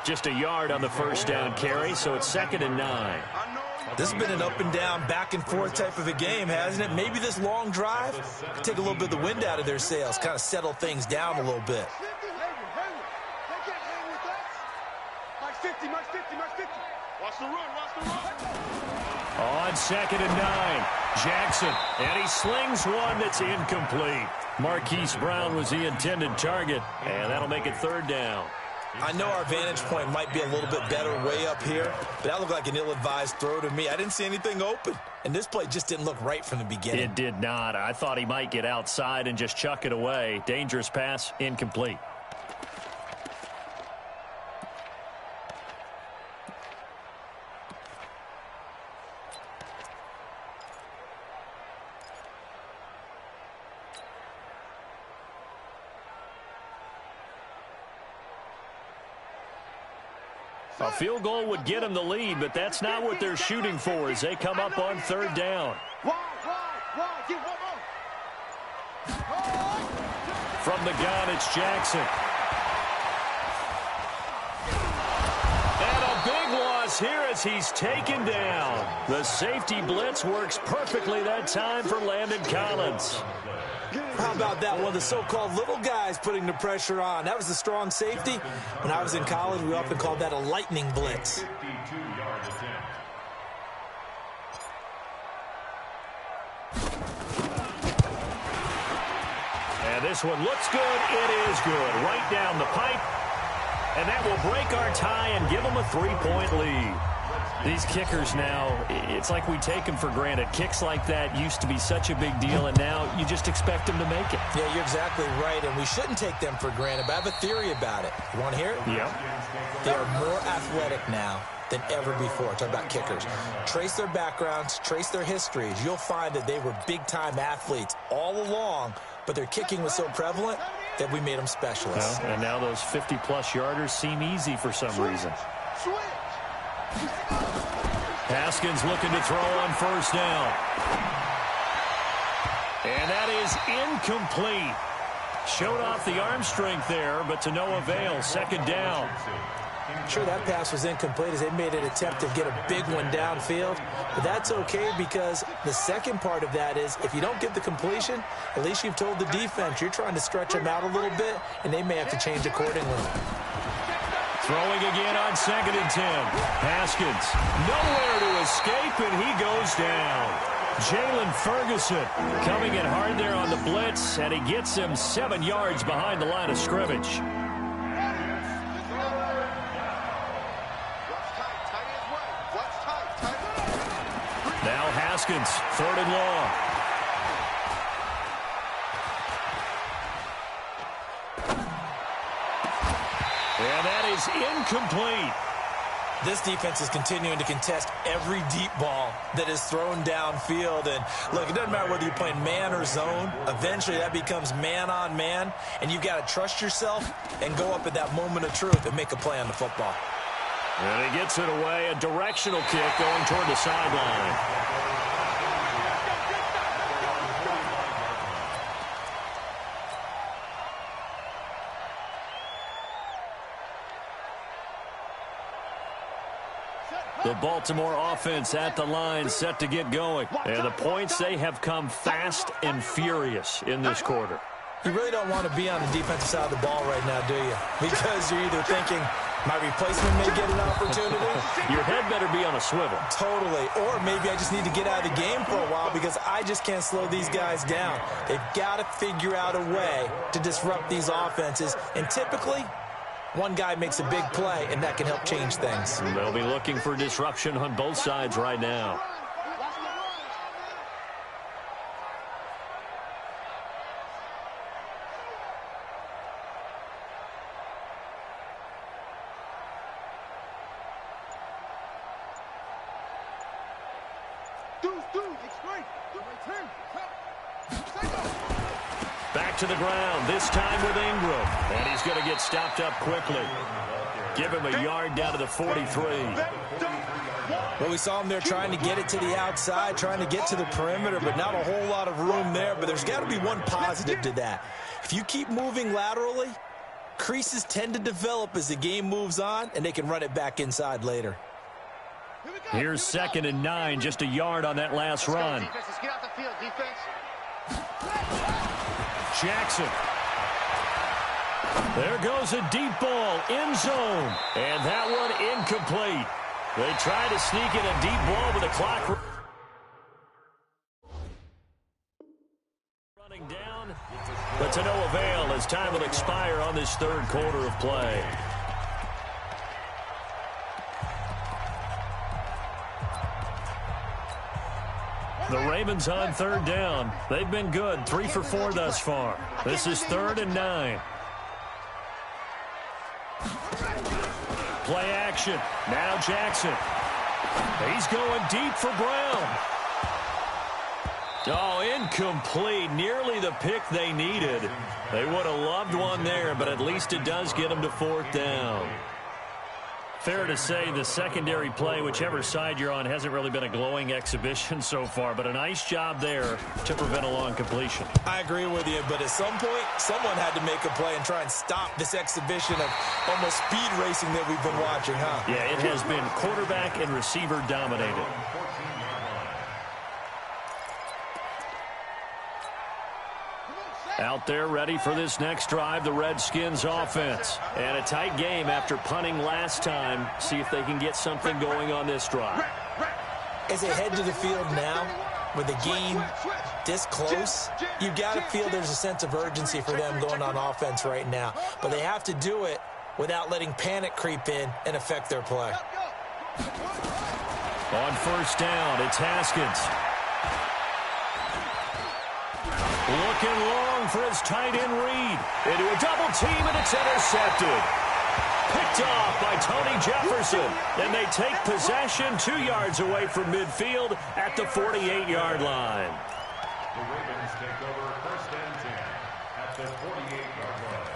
Just a yard on the first down carry, so it's 2nd and 9.
This has been an up and down, back and forth type of a game, hasn't it? Maybe this long drive could take a little bit of the wind out of their sails, kind of settle things down a little bit.
Watch the run.
On 2nd and 9, Jackson, and he slings one that's incomplete. Marquise Brown was the intended target, and that'll make it 3rd down.
I know our vantage point might be a little bit better way up here, but that looked like an ill-advised throw to me. I didn't see anything open, and this play just didn't look right from the beginning.
It did not. I thought he might get outside and just chuck it away. Dangerous pass, incomplete. A field goal would get them the lead, but that's not what they're shooting for as they come up on 3rd down. From the gun, it's Jackson. And a big loss here as he's taken down. The safety blitz works perfectly that time for Landon Collins.
How about that one? The so-called little guys putting the pressure on. That was the strong safety. When I was in college, we often called that a lightning blitz.
And this one looks good. It is good. Right down the pipe. And that will break our tie and give them a 3-point lead. These kickers now, it's like we take them for granted. Kicks like that used to be such a big deal, and now you just expect them to make it.
Yeah, you're exactly right, and we shouldn't take them for granted, but I have a theory about it. You want to hear it?
Yeah.
They are more athletic now than ever before. Talk about kickers. Trace their backgrounds, trace their histories. You'll find that they were big-time athletes all along, but their kicking was so prevalent that we made them specialists.
Well, and now those 50-plus yarders seem easy for some reason. Haskins looking to throw on 1st down. And that is incomplete. Showed off the arm strength there, but to no avail. 2nd down.
Sure, that pass was incomplete as they made an attempt to get a big one downfield. But that's okay because the second part of that is if you don't get the completion, at least you've told the defense you're trying to stretch them out a little bit, and they may have to change accordingly.
Throwing again on 2nd and 10. Haskins, nowhere to escape, and he goes down. Jalen Ferguson coming in hard there on the blitz, and he gets him 7 yards behind the line of scrimmage. Now Haskins, 3rd and long. And that is incomplete.
This defense is continuing to contest every deep ball that is thrown downfield. And, look, it doesn't matter whether you're playing man or zone. Eventually, that becomes man-on-man, and you've got to trust yourself and go up at that moment of truth and make a play on the football.
And he gets it away, a directional kick going toward the sideline. The Baltimore offense at the line, set to get going. And the points, they have come fast and furious in this quarter.
You really don't want to be on the defensive side of the ball right now, do you? Because you're either thinking, my replacement may get an opportunity.
Your head better be on a swivel.
Totally. Or maybe I just need to get out of the game for a while because I just can't slow these guys down. They've got to figure out a way to disrupt these offenses. And typically, one guy makes a big play, and that can help change things.
They'll be looking for disruption on both sides right now. Back to the ground, this time with Ingram. And he's going to get stopped up quickly. Give him a yard down to the 43.
Well, we saw him there trying to get it to the outside, trying to get to the perimeter, but not a whole lot of room there. But there's got to be one positive to that. If you keep moving laterally, creases tend to develop as the game moves on, and they can run it back inside later.
Here's 2nd and 9, just a yard on that last run.
Let's get out the field, defense.
Jackson. There goes a deep ball, end zone. And that one incomplete. They try to sneak in a deep ball with the clock running down. But to no avail as time will expire on this third quarter of play. The Ravens on 3rd down. They've been good, 3 for 4 thus far. This is 3rd and 9. Play action. Now Jackson. He's going deep for Brown. Oh, incomplete. Nearly the pick they needed. They would have loved one there, but at least it does get them to 4th down. Fair to say the secondary play, whichever side you're on, hasn't really been a glowing exhibition so far, but a nice job there to prevent a long completion.
I agree with you, but at some point, someone had to make a play and try and stop this exhibition of almost speed racing that we've been watching, huh?
Yeah, it has been quarterback and receiver dominated. Out there ready for this next drive, the Redskins offense. And a tight game after punting last time. See if they can get something going on this drive.
As they head to the field now, with the game this close, you've got to feel there's a sense of urgency for them going on offense right now. But they have to do it without letting panic creep in and affect their play.
On 1st down, it's Haskins. Looking long for his tight end Reed. Into a double team, and it's intercepted. Picked off by Tony Jefferson. And they take possession 2 yards away from midfield at the 48-yard line.
The Ravens take over 1st and 10 at the 48-yard line.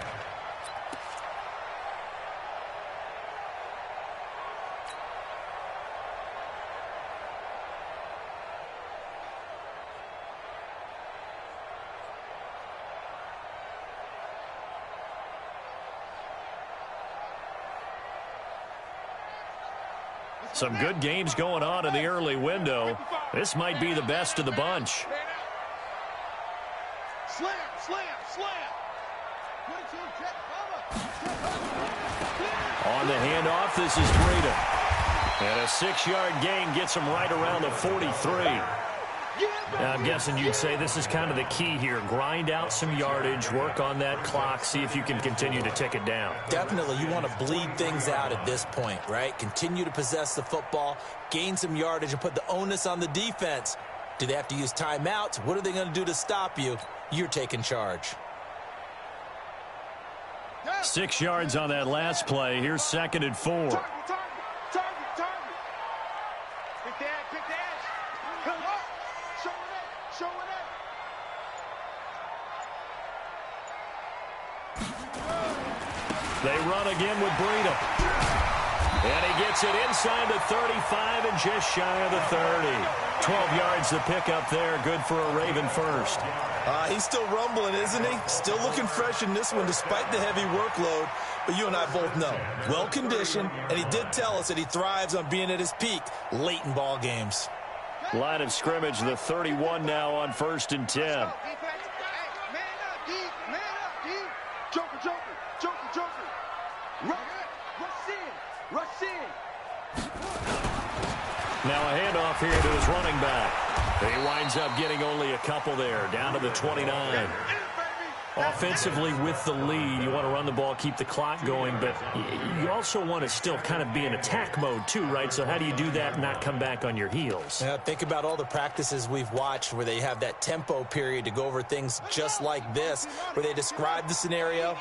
Some good games going on in the early window. This might be the best of the bunch.
Slam, slam, slam.
On the handoff, this is Breida. And a 6-yard gain gets him right around the 43. Now, I'm guessing you'd say this is kind of the key here. Grind out some yardage, work on that clock, see if you can continue to tick it down.
Definitely, you want to bleed things out at this point, right? Continue to possess the football, gain some yardage, and put the onus on the defense. Do they have to use timeouts? What are they going to do to stop you? You're taking charge.
6 yards on that last play. Here's 2nd and 4.
Target. Pick the edge. Come on. Show it
They run again with Breida. And he gets it inside the 35 and just shy of the 30. 12 yards to pick up there. Good for a Raven first.
He's still rumbling, isn't he? Still looking fresh in this one despite the heavy workload. But you and I both know, well-conditioned, and he did tell us that he thrives on being at his peak late in ball games.
Line of scrimmage, the 31 now on 1st and 10.
Man up, D. Joker. Rush in.
Now a handoff here to his running back. He winds up getting only a couple there, down to the 29. Offensively with the lead, you want to run the ball, keep the clock going, but you also want to still kind of be in attack mode too, right? So how do you do that and not come back on your heels?
Yeah, think about all the practices we've watched where they have that tempo period to go over things just like this, where they describe the scenario,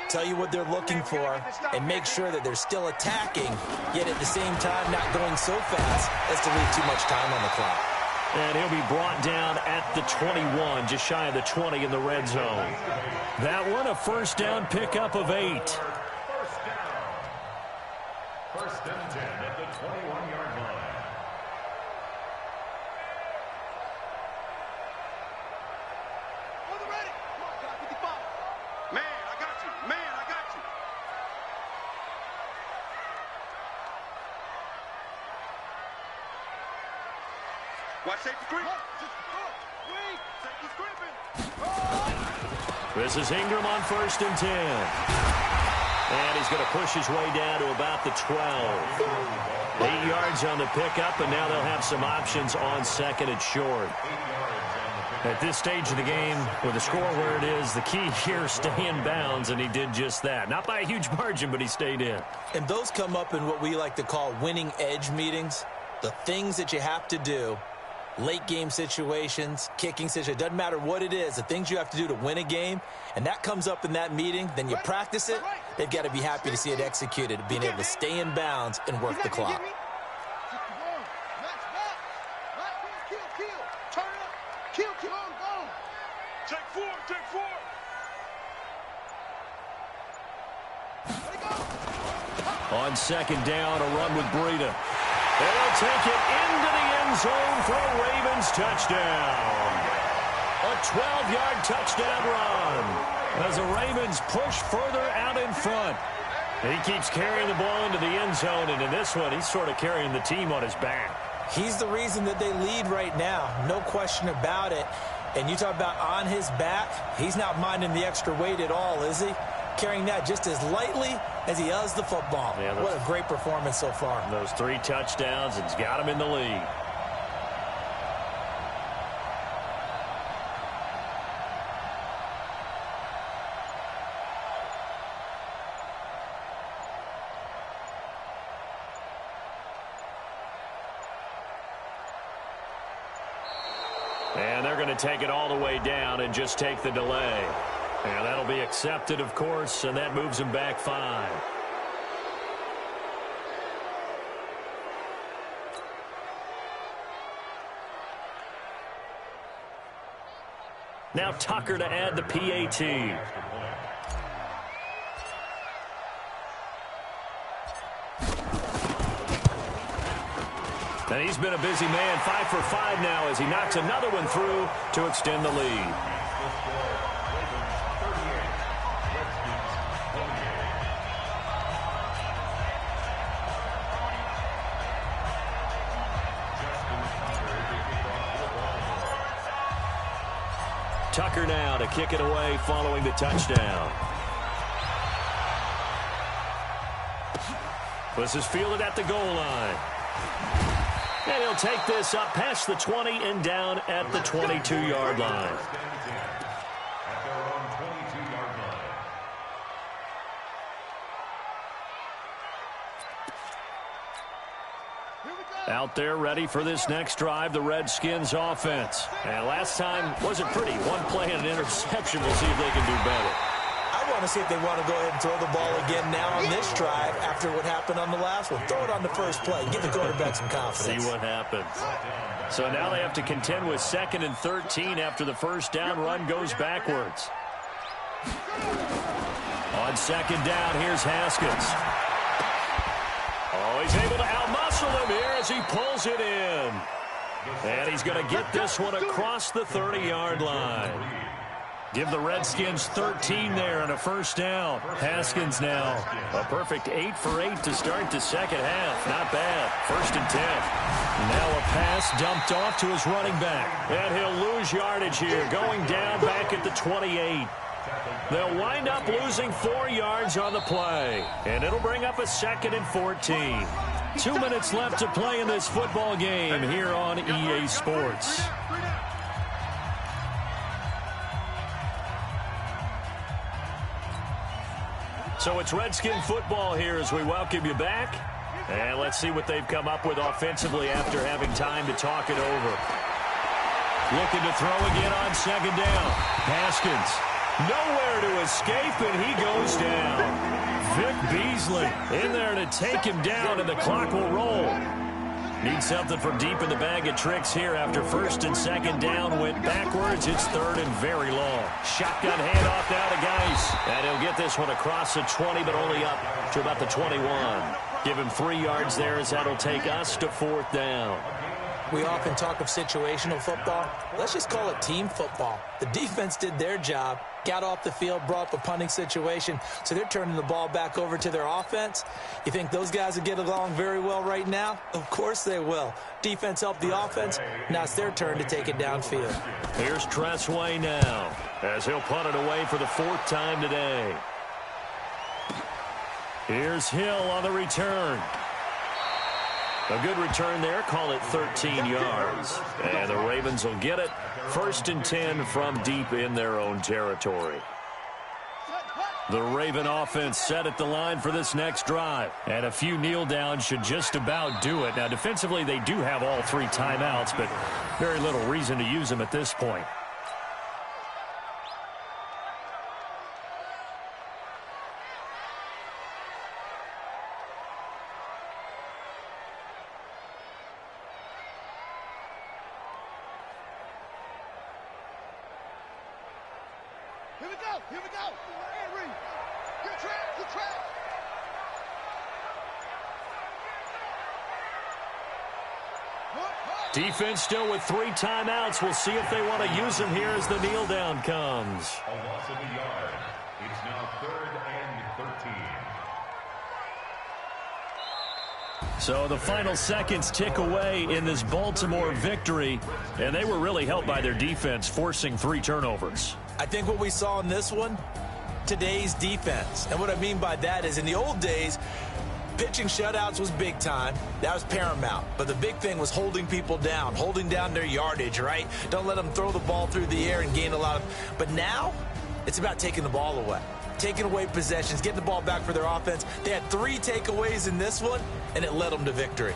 tell you what they're looking for, and make sure that they're still attacking, yet at the same time not going so fast as to leave too much time on the clock.
And he'll be brought down at the 21, just shy of the 20 in the red zone. That one, a first down pickup of 8.
First and 10 at the 21-yard line.
On the ready. Come on, God, 55. Man, I got you. Man, I got you. Watch safety screen. Safety screen.
This is Ingram on first and 10. And he's going to push his way down to about the 12. 8 yards on the pickup, and now they'll have some options on second and short. At this stage of the game, with the score where it is, the key here, stay in bounds, and he did just that. Not by a huge margin, but he stayed in.
And those come up in what we like to call winning edge meetings. The things that you have to do, late game situations, kicking situations, doesn't matter what it is, the things you have to do to win a game, and that comes up in that meeting, then you practice it, they've got to be happy to see it executed, being able to stay in bounds and work the clock.
Take four.
On second down, a run with Breida. And they'll take it into the end zone for a Ravens touchdown. A 12-yard touchdown run as the Ravens push further out in front. He keeps carrying the ball into the end zone, and in this one, he's sort of carrying the team on his back.
He's the reason that they lead right now, no question about it. And you talk about on his back, he's not minding the extra weight at all, is he? Carrying that just as lightly as he does the football. Yeah, what a great performance so far.
Those 3 touchdowns, it's got him in the lead. And they're going to take it all the way down and just take the delay. And that'll be accepted, of course, and that moves him back 5. Now Tucker to add the PAT. And he's been a busy man, 5 for 5 now as he knocks another one through to extend the lead. Tucker now to kick it away following the touchdown. This is fielded at the goal line. And he'll take this up past the 20 and down at the 22-yard line. Out there ready for this next drive, the Redskins offense. And last time wasn't pretty. One play and an interception. We'll see if they can do better.
I want to see if they want to go ahead and throw the ball again now on this drive after what happened on the last one. Throw it on the first play. Give the quarterback some confidence.
See what happens. So now they have to contend with 2nd and 13 after the first down run goes backwards. On second down, here's Haskins. Oh, he's able to outmuscle him here as he pulls it in. And he's going to get this one across the 30-yard line. Give the Redskins 13 there and a first down. Haskins now a perfect 8 for 8 to start the second half. Not bad. 1st and 10. Now a pass dumped off to his running back. And he'll lose yardage here, going down back at the 28. They'll wind up losing 4 yards on the play. And it'll bring up a 2nd and 14. 2 minutes left to play in this football game here on EA Sports. So it's Redskin football here as we welcome you back. And let's see what they've come up with offensively after having time to talk it over. Looking to throw again on second down. Haskins nowhere to escape, and he goes down. Vic Beasley in there to take him down, and the clock will roll. Need something from deep in the bag of tricks here after first and second down went backwards. It's third and very long. Shotgun handoff now to Geis. And he'll get this one across the 20, but only up to about the 21. Give him 3 yards there as that'll take us to fourth down.
We often talk of situational football. Let's just call it team football. The defense did their job, got off the field, brought up a punting situation, so they're turning the ball back over to their offense. You think those guys will get along very well right now? Of course they will. Defense helped the offense. Now it's their turn to take it downfield.
Here's Tressway now as he'll punt it away for the 4th time today. Here's Hill on the return. A good return there. Call it 13 yards. And the Ravens will get it. 1st and 10 from deep in their own territory. The Raven offense set at the line for this next drive. And a few kneel downs should just about do it. Now, defensively, they do have all 3 timeouts, but very little reason to use them at this point.
Here we go. Here we go. Henry. Good track. Good track.
Defense still with 3 timeouts. We'll see if they want to use them here as the kneel down comes.
A loss of a yard. It's now 3rd and 13.
So the final seconds tick away in this Baltimore victory, and they were really helped by their defense forcing 3 turnovers.
I think what we saw in this one, today's defense. And what I mean by that is in the old days, pitching shutouts was big time. That was paramount. But the big thing was holding people down, holding down their yardage, right? Don't let them throw the ball through the air and gain a lot of... But now, it's about taking the ball away. Taking away possessions, getting the ball back for their offense. They had 3 takeaways in this one, and it led them to victory.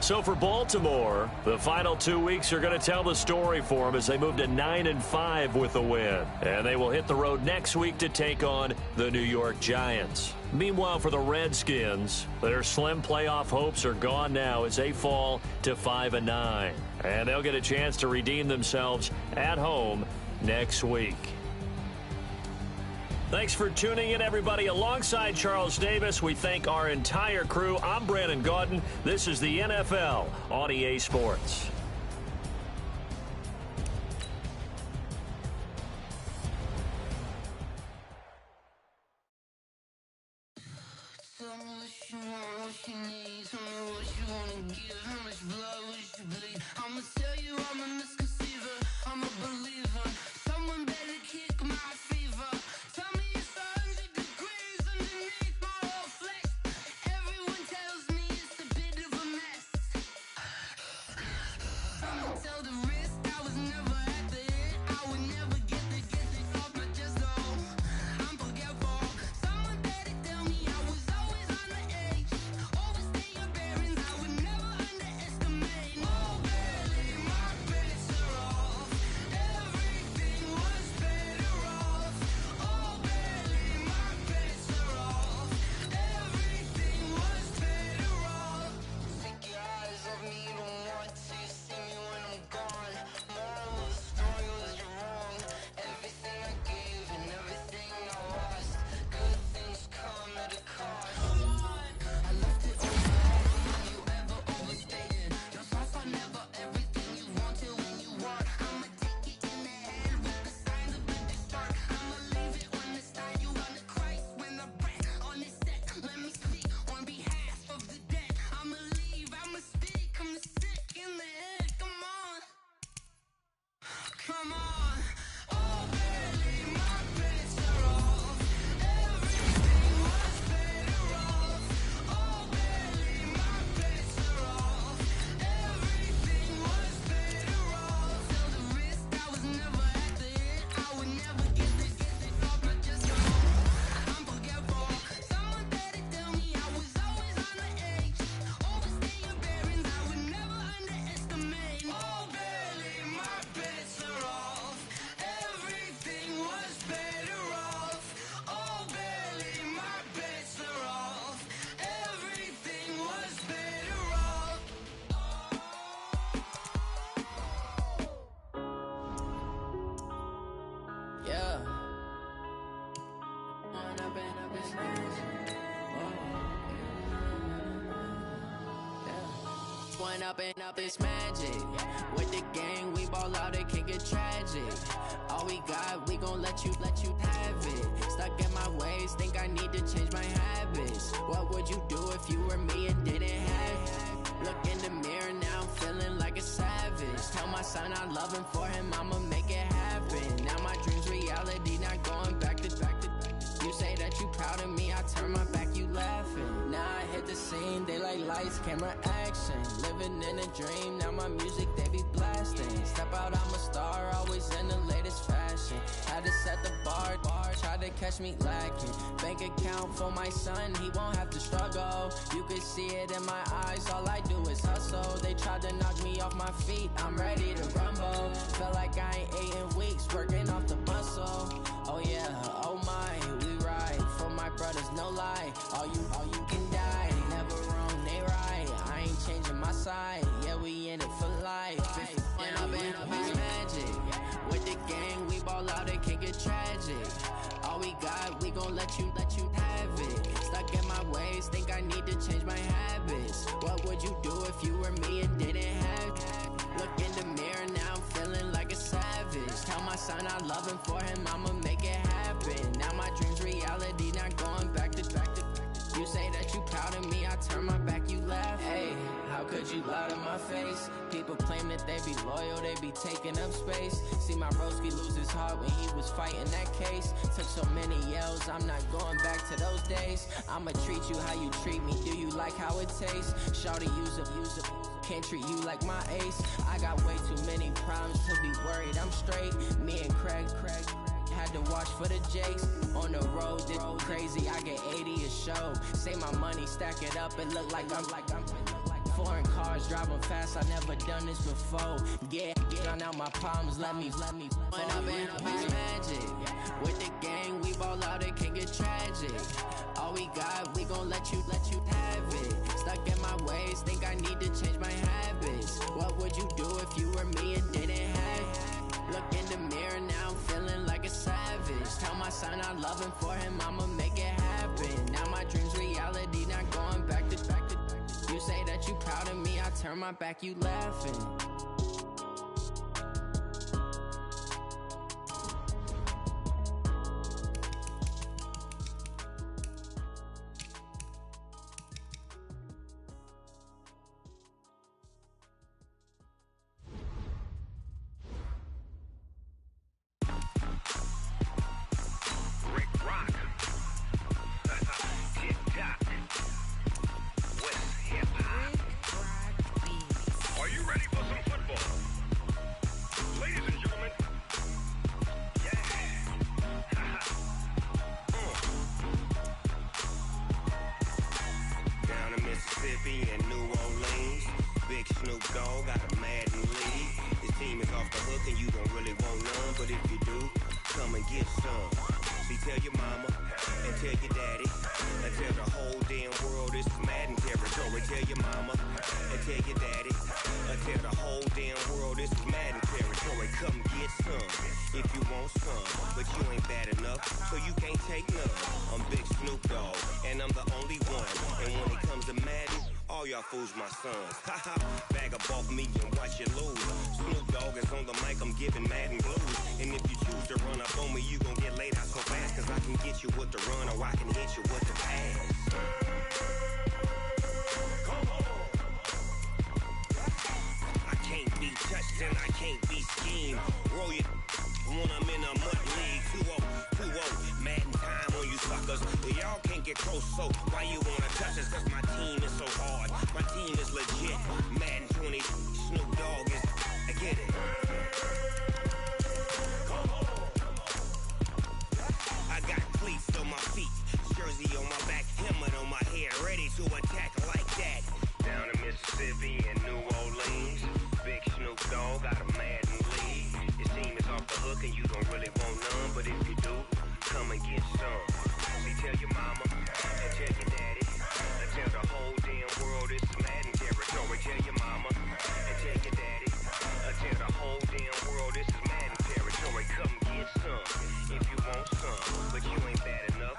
So for Baltimore, the final 2 weeks are going to tell the story for them as they move to 9-5 with a win. And they will hit the road next week to take on the New York Giants. Meanwhile, for the Redskins, their slim playoff hopes are gone now as they fall to 5-9. And they'll get a chance to redeem themselves at home next week. Thanks for tuning in, everybody. Alongside Charles Davis, we thank our entire crew. I'm Brandon Gaudin. This is the NFL on EA Sports.
Going up and up, it's magic. With the gang, we ball out, it can get tragic. All we got, we gon' let you have it. Stuck in my ways, think I need to change my habits. What would you do if you were me and didn't have it? Look in the mirror, now I'm feeling like a savage. Tell my son I love him, for him I'ma make it happen. Now my dream's reality, not going back to. You say that you proud of me, I turn my back, you laughing. Now I hit the scene, they like lights, camera, action. Living in a dream, now my music, they be blasting. Step out, I'm a star, always in the latest fashion. Had to set the bar, try to catch me lacking. Bank account for my son, he won't have to struggle. You can see it in my eyes, all I do is hustle. They tried to knock me off my feet, I'm ready to rumble. Felt like I ain't ate in weeks, working off the muscle. Oh yeah, oh my, we ride for my brothers, no lie. All you can die, never wrong, they right. I ain't changing my side, yeah, we in it for life. When up and up is magic. With the gang, we ball out, it can get tragic. All we got, we gon' let you have it. Stuck in my ways, think I need to change my habits. What would you do if you were me and didn't have it? Look in the mirror, now I'm feeling like a savage. Tell my son I love him, for him I'ma make it happen. Now my dream's reality, not going back to. You say that you proud of me, I turn my back, you laugh. Hey, how could you lie to my face? People claim that they be loyal, they be taking up space. See my broski lose his heart when he was fighting that case. Took so many yells, I'm not going back to those days. I'ma treat you how you treat me, do you like how it tastes? Shawty, use up, can't treat you like my ace. I got way too many problems to be worried, I'm straight. Me and Craig had to watch for the Jakes. On the road, did crazy, I get 80 a show. Say my money, stack it up, it look like I'm foreign cars, driving fast, I never done this before. Get on out my palms, let me When up and up is magic. With the gang, we ball out, it can get tragic. All we got, we gon' let you have it. Stuck in my ways, think I need to change my habits. What would you do if you were me and didn't have it? Look in the mirror, now I'm feeling like a savage. Tell my son I love him, for him I'ma make it happen. Now my dream's reality, not going back to. You say that you proud of me, I turn my back, you laughing.
Mississippi and New Orleans. Big Snoop Dogg got a Madden lead. His team is off the hook and you don't really want none, but if you do, come and get some. See, tell your mama and tell your daddy and tell the whole damn world this is Madden territory. Tell your mama and tell your daddy and tell the whole damn world this is Madden territory. Come get some if you want some, but you ain't bad enough, so you can't take none. I'm Big Snoop Dogg and I'm the only one. And when it comes to Madden, all y'all fools my sons. Haha, bag up off me and watch you lose. Snoop Dogg is on the mic, I'm giving Madden blues. And if you choose to run up on me, you gon' get laid out so fast. Cause I can get you with the run or I can hit you with the pass. Come on. I can't be touched and I can't be schemed. Roll you when I'm in a mud league. 2-0, Madden time on you suckers. Y'all can't get close, so why you wanna touch us? Cause my team is so hard, my team is legit. Madden 20, Snoop Dogg is, I get it. Come on. I got cleats on my feet, jersey on my back, helmet on my head, ready to attack like that. Down in Mississippi and New Orleans, Big Snoop Dogg got a Madden lead. His team is off the hook and you don't really want none, but if you do, come and get some. See, tell your mama and tell your daddy and tell the whole damn world this is Madden territory. Tell your mama and tell your daddy and tell the whole damn world this is Madden territory. Come get some if you want some, but you ain't bad enough,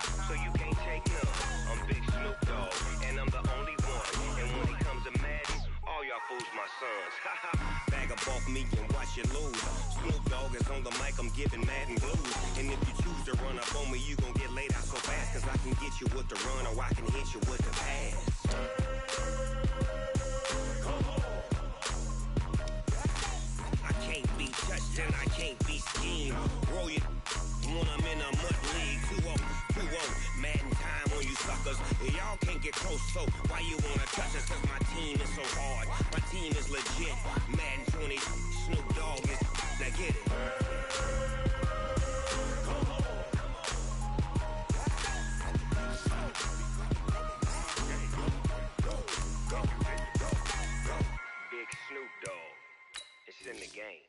on the mic, I'm giving Madden blues. And if you choose to run up on me, you gon' get laid out so fast. Cause I can get you with the run or I can hit you with the pass. I can't be touched and I can't be schemed. Roll you when I'm in a mud league. 2-0, 2-0, Madden time on you suckers. Y'all can't get close, so why you wanna touch us? Cause my team is so hard, my team is legit. Madden 20, Snoop Dogg is, now get it. Big Snoop Dogg, it's in the game.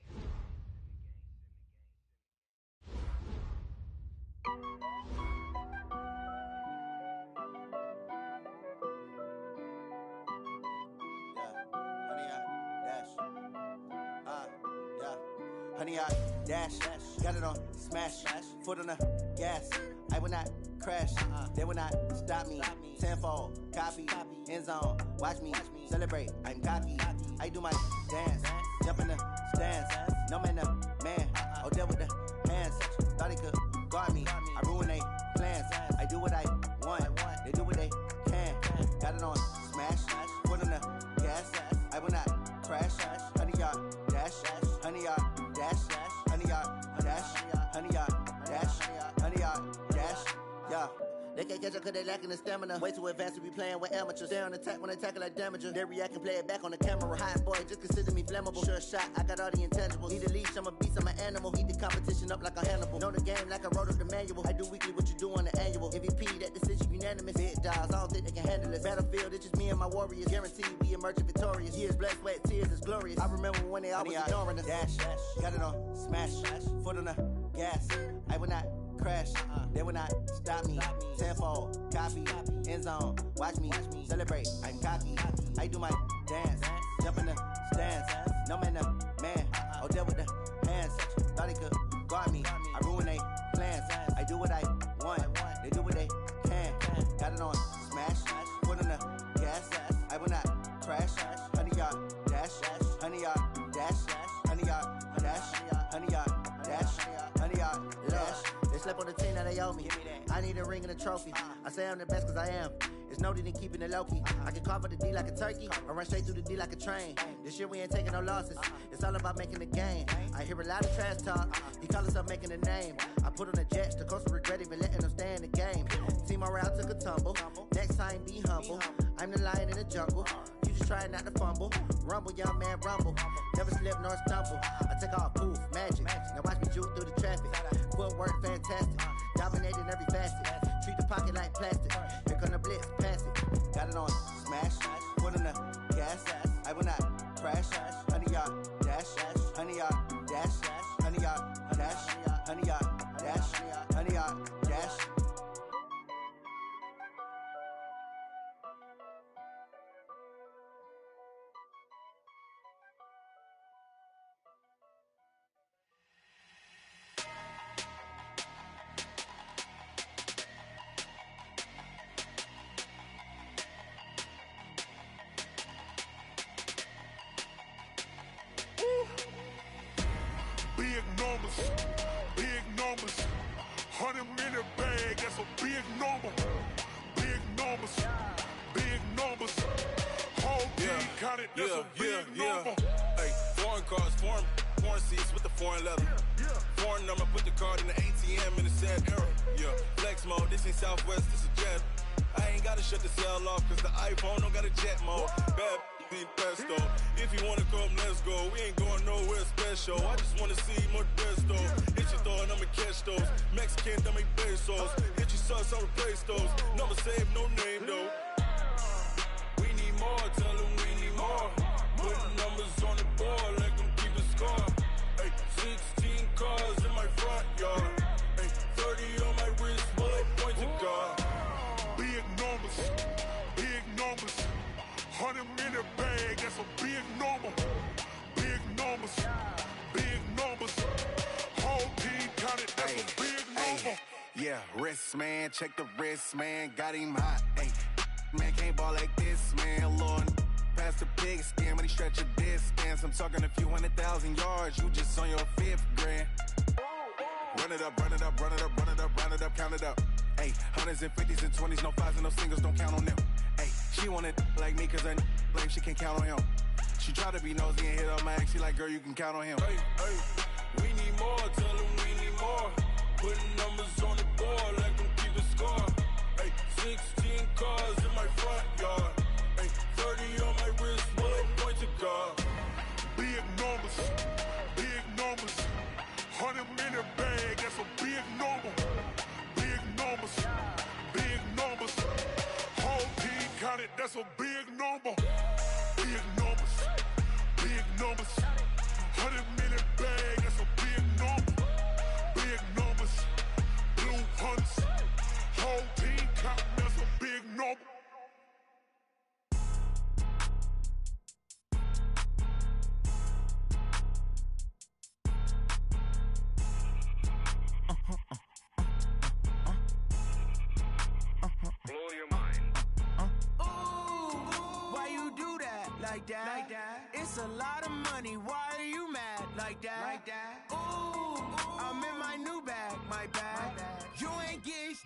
Honey, I dash, got it on smash, foot on the gas. I will not crash, they will not stop me. Tenfold, copy, end zone, watch me celebrate. I'm cocky, I do my dance, jump in the stands. No man, man, oh there with the hands. Thought he could guard me, I ruin they plans. I do what I want, they do what they can. Got it on smash, foot on the gas. I will not crash, honey, y'all dash, honey, y'all dash, honey, y'all dash, honey, y'all dash, honey, y'all dash, yeah. They can't catch up cause they lacking the stamina. Way too advanced to be playing with amateurs. Stay on attack when they tackle like damager. They react and play it back on the camera. Hot boy, just consider me flammable. Sure shot, I got all the intangibles. Need a leash, I'm a beast, I'm an animal. Eat the competition up like a Hannibal. Know the game like I wrote up the manual. I do weekly what you do on the annual. MVP, that decision unanimous. Big dogs, I don't think they can handle it. Battlefield, it's just me and my warriors. Guaranteed we emerge victorious. Years, blood, sweat, tears, is glorious. I remember when they always ignoring us. Dash, got it on smash, foot on the gas. I will not crash, they will not stop me. Tenfold, copy, end zone, watch me celebrate. I'm cocky, I do my dance, jump in the stands. No man, man, oh there with the hands. Thought he could guard me, I ruin they plans. I do what I want, they do what they can. Got it on smash, foot on the gas. I will not crash, honey y'all dash, honey y'all dash, honey y'all dash, honey y'all dash, honey y'all dash. They slept on the team that they owe me. I need a ring and a trophy. I say I'm the best cause I am. It's no need in keeping it low-key. I can carve up the D like a turkey or run straight through the D like a train. This year we ain't taking no losses. It's all about making the game. I hear a lot of trash talk. He call himself making a name. I put on the Jets. The coach will regret even letting them stay in the game. Team morale took a tumble. Next time be humble. I'm the lion in the jungle. You just try not to fumble. Rumble, young man, rumble. Never slip nor stumble. I take off, poof, magic. Now watch me juke through the traffic. Footwork fantastic. Dominating every facet. Treat the pocket like plastic. Here come the blitz, pass it. Got it on smash. Foot on the gas. I will not crash. Honey, y'all dash. Honey, y'all dash. Honey, y'all dash. Honey, y'all dash. Honey, y'all dash.
Big numbers, 100-minute bag, that's a big number. Big numbers, whole team counted, that's a big number.
Hey, foreign cars, foreign seats with the foreign leather. Foreign number, put the card in the ATM in the sad era. Yeah, flex mode, this ain't Southwest, this is Jet. I ain't gotta shut the cell off, cause the iPhone don't got a jet mode. Bad need pesto. If you wanna come, let's go. We ain't going nowhere special. I just wanna see more Modesto. Hit your throw and I'ma catch those. Mexican, that make pesos. Hit your sauce, I'll replace those. Number save, no name though. We need more, tell them we need more. Put numbers on the board, let them keep the score. Hey, 16 cars in my front yard. Hey, 30 on my wrist, bullet points to God.
Big numbers, 100-minute bag, that's a big number. Big numbers, whole team counted, that's a big number.
Yeah, wrist man, check the wrist man, got him hot. Ay, man can't ball like this, man, Lord. past the pig skin when he stretch a distance. I'm talking a few 100,000 yards, you just on your 5th grand. Run it up, run it up, run it up, run it up, run it up, count it up. Hey, hundreds and 50s and 20s, no 5s and no singles, don't count on them. Hey, she want it like me, cause her blame, she can't count on him. She try to be nosy and hit up my ex, she like, girl, you can count on him.
Hey, hey, we need more, tell them we need more. Putting numbers on the board, let them keep the score. Hey, 16 cars in my front yard. Hey, 30 on my wrist, bullet point to God.
Big numbers, big numbers. 100-minute bag, that's a big number. Big numbers, big numbers. Whole team counted, that's a big number. Big numbers, big numbers. 100-minute bag, that's a big number. Big numbers, blue hunts. Whole team counting, that's a big number.
Blow your mind.
Why you do that? Like that? Like that? It's a lot of money. Why are you mad? Like that? Like that? Ooh, I'm in my new bag. My bad. You ain't get.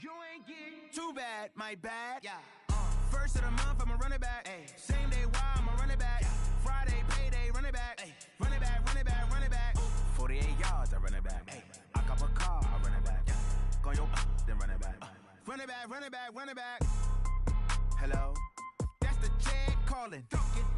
Too bad. My bad. Yeah. First of the month, I'ma run it back. Ay. Same day, why I'ma run it back. Yeah. Friday, payday, run it back. Ay. Run it back, run it back, run it back. 48 yards, I run it back. Ay. I cop a car, I run it back. Yeah. Go your then run it back. Run it back, run it back, run it back. Hello? That's the jag calling.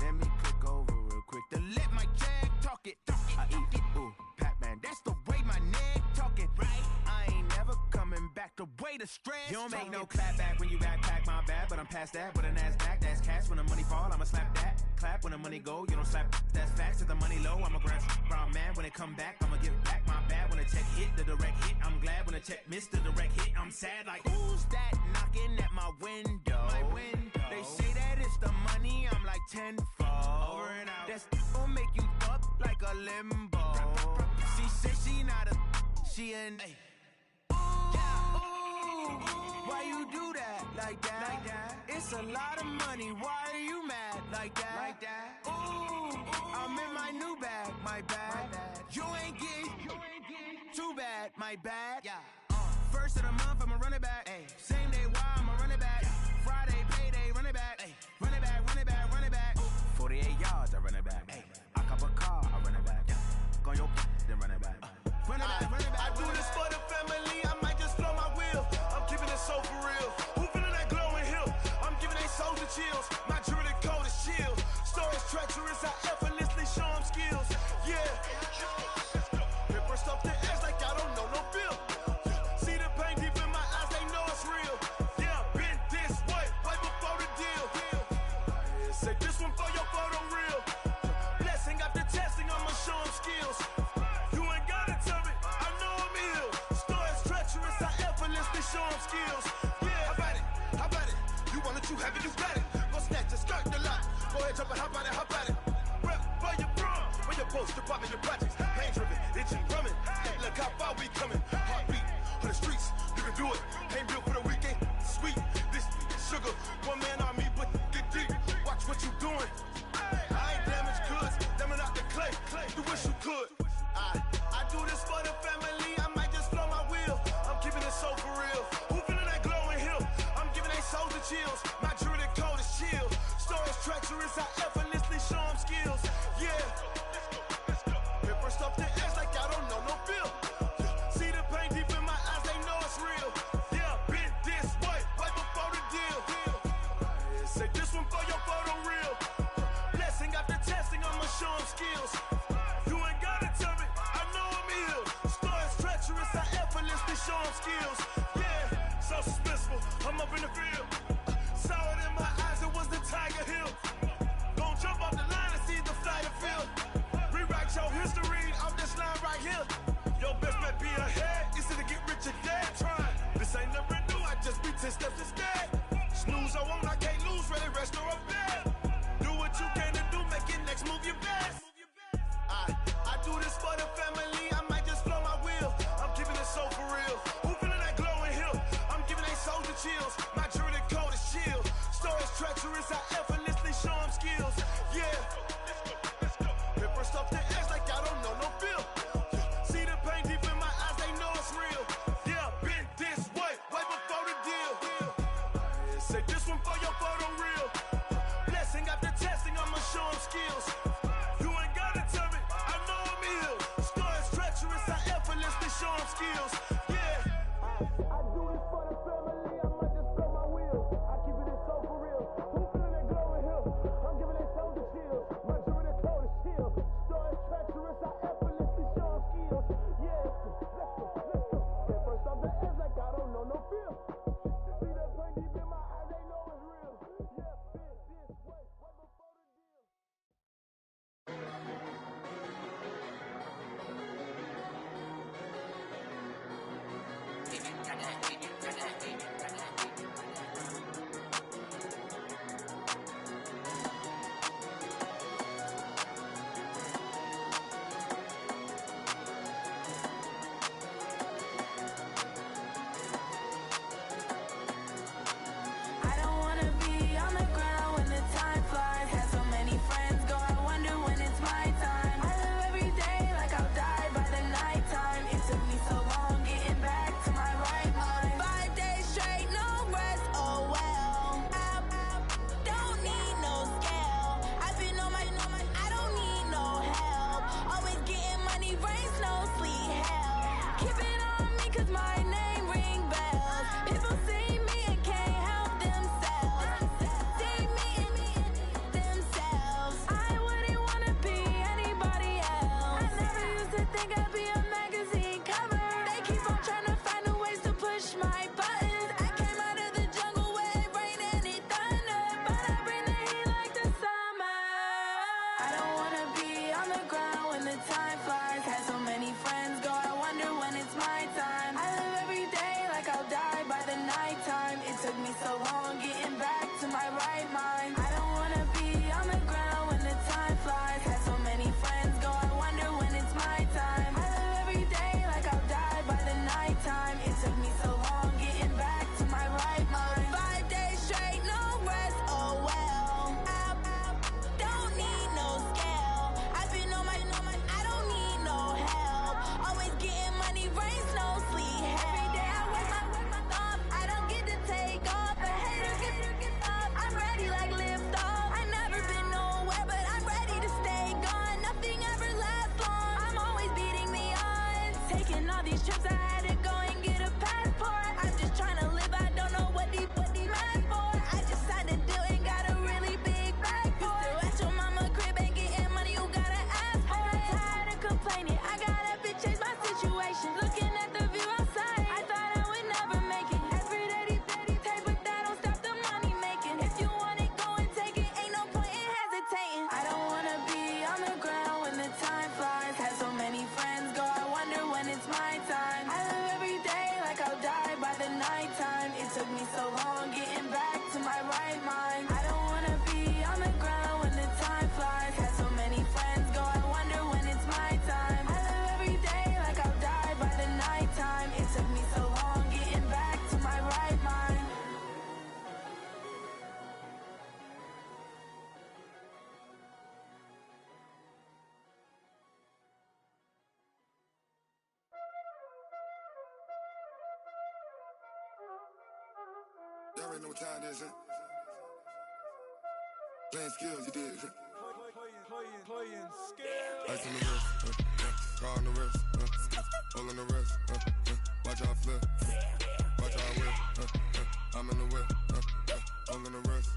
Let me click over real quick to let my jag talk it. I eat it, ooh, Pac-Man. That's the way my neck talking. Right? I ain't never coming back the way the stress. You don't make no clap back when you backpack, my bad. But I'm past that with a NASDAQ. That's cash when the money fall, I'ma slap that. Clap when the money go, you don't slap. That's facts. If the money low, I'ma grab brown man. When it come back, I'ma give back my bad. When the check hit, the direct hit. I'm glad when the check missed the direct hit. I'm sad like, who's that knocking at my window? My window. They say that it's the money, I'm like tenfold. Over and out. That's gon' make you up like a limbo. She said she not a, she an. Why you do that? Like that? Like that? It's a lot of money. Why are you mad? Like that? Like that? Ooh, I'm in my new bag. My bad. You ain't get. Too bad. My bad. Yeah. First of the month, I'ma run it back. Ay. Same day, why I'ma run it back. Yeah. Friday, payday, run it back. Ay. Run it back, run it back, run it back. 48 yards, I run it back. Ay. I cop a car, I run it back. Yeah. Go your then run it back. Run it back, run it back.
I do this for the family, I might just blow my wheel. I'm keeping it so for real. Who feeling that glowing hill? I'm giving they souls the chills. My jewelry cold is chill. Stories treacherous, I effortlessly show them skills. Yeah. Paper stuff the edge like I don't know no feel. See the pain deep in my eyes, they know it's real. Yeah, been this way, right before the deal. Say this one for your photo real. Blessing after testing, I'ma show them skills. You ain't gotta tell me, I know I'm ill. Stories treacherous, I effortlessly show them skills. Yeah, how about it? How about it? You want it, you have it, you got it. Go snatch it, skirt the lot. Go ahead, jump it, how about it? How about it? Rep for your bro, when your post, you're popping your projects. Pain driven, itchy, drumming. Look how far we coming. Heartbeat on the streets, you can do it. Ain't built for the weekend. Sweet, this sugar. One man army, but get deep. Watch what you doing. I ain't damaged goods, damn it out the clay. You wish you could. I do this for the family. I might just blow my wheel. I'm keeping it so for real. Who feeling that glowing hill? I'm giving they souls the chills. My jewelry cold is chill. Stories treacherous, I effortlessly show them skills. Yeah. Paper stuff the edge like I don't know no feel. See the pain deep in my eyes, they know it's real. Yeah, been this way, right before the deal. Say this one for your photo real. Blessing after testing, I'ma show them skills. You ain't gotta tell me, I know I'm ill. Stories treacherous, I effortlessly show them skills. Yeah, so suspenseful, I'm up in the field. Saw it in my eyes, it was the Tiger Hill. Gon' jump off the line and see the fly the field. Rewrite your history off this line right here. Your best bet be ahead, easy to get rich or dead trying. This ain't never new, I just be 10 steps instead. Snooze I won't, I can't lose, ready, rest or I'm bad. Do what you can to do, make your next move your best. I do this for the family, I might just blow my wheel. I'm keeping it so for real. Who feeling that glowing hill? I'm giving they souls the chills. My jewelry cold is chill. Stories treacherous, I effortlessly show them skills. Say this one for your photo reel. Blessing after testing, I'ma show them skills. You ain't gotta tell me, I know I'm ill. Score is treacherous, I effortlessly show them skills. Yeah. I do this for the family, I might just blow my wheel. I keep it so for real. Who feeling that glowing hill? I'm giving that soul the chills. My jewelry the cold is chill. Score is treacherous, I effortlessly show them skills. Yeah. Let's go. Get first off the edge like I don't know no feel. See that pain deep in my eyes, they know it's real. Yeah, fit this way, way before the deal.
I don't wanna be on the ground when the time flies. Had so many friends go, I wonder when it's my time. I live every day like I'll die by the nighttime. It took me so long getting back to my right mind. 5 days straight, no rest, oh well. I don't need no scale. I've been on my, I don't need no help. Always getting money, rain, snow, sleet, hell. Keep it on me cause my name ring bells. People see me and can't help themselves. See me and themselves. I wouldn't wanna be anybody else. I never used to think I'd be a magazine cover. They keep on trying to find new ways to push my buttons. I came out of the jungle where it rained and it thundered, but I bring the heat like the summer. I don't wanna be on the ground when the time flies. Had so many friends go, I wonder when it's my time. I live every day like I'll die by the nighttime. It took me so long getting back to my right mind. I don't wanna be on the ground when the time flies. Had so many friends go, I wonder when it's my time. I live every day like I'll die by the nighttime. It took me so long getting back to my right mind. 5 days straight, no rest, oh well. I don't need no scale. I've been on my, I don't need no help. Always getting money, rain, snow, sleet, hell. Every day I work my thumb. I don't get to take off. A hater get up. I'm ready like lift off. I never been nowhere, but I'm ready to stay gone. Nothing ever lasts long. I'm always beating the odds. Taking all these trips, I had to go and get a passport. I'm just trying to live. I don't know what these mad for. I just had to do and got a really big bag for it. Still at your mama crib ain't getting money, you gotta ask for it. Tired of complaining, I got up and changed my situation. Looking at the view outside, I thought I would never make it. Every day they take, but that don't stop the money making. If you want it, go and take it, ain't no point in hesitating. I don't wanna be on the ground when the time flies. Had so many friends go, I wonder when it's my time. I live every day like I'll die by the nighttime. It took me so long getting back to my right mind. I don't wanna be on the ground when the time flies. Had so many friends go, I wonder when it's my time. I live every day like I'll die by the nighttime. It took me so long getting back to my right mind.
Y'all already know what time it is, huh? Playing skills, you did.
Playing skills.
Ice on the wrist, car on the wrist, hole in the wrist, watch how I flip, watch how I whip, I'm in the whip, hole in the wrist,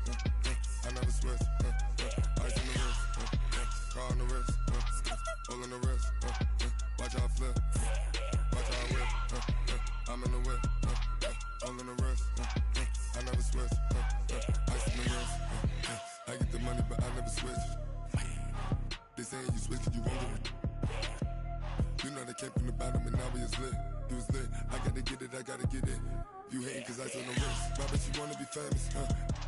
I never switch, ice on the wrist, car on the wrist, hole in the wrist, watch how I flip, watch how I whip, I'm in the whip, hole in the wrist, I never switch, ice on the wrist, I get the money but I never switch. They saying you switch 'cause you won't get it. You know they came from the bottom and now we is lit. You was lit, I gotta get it, I gotta get it. You hating 'cause ice on the wrist. My bitch, you wanna be famous,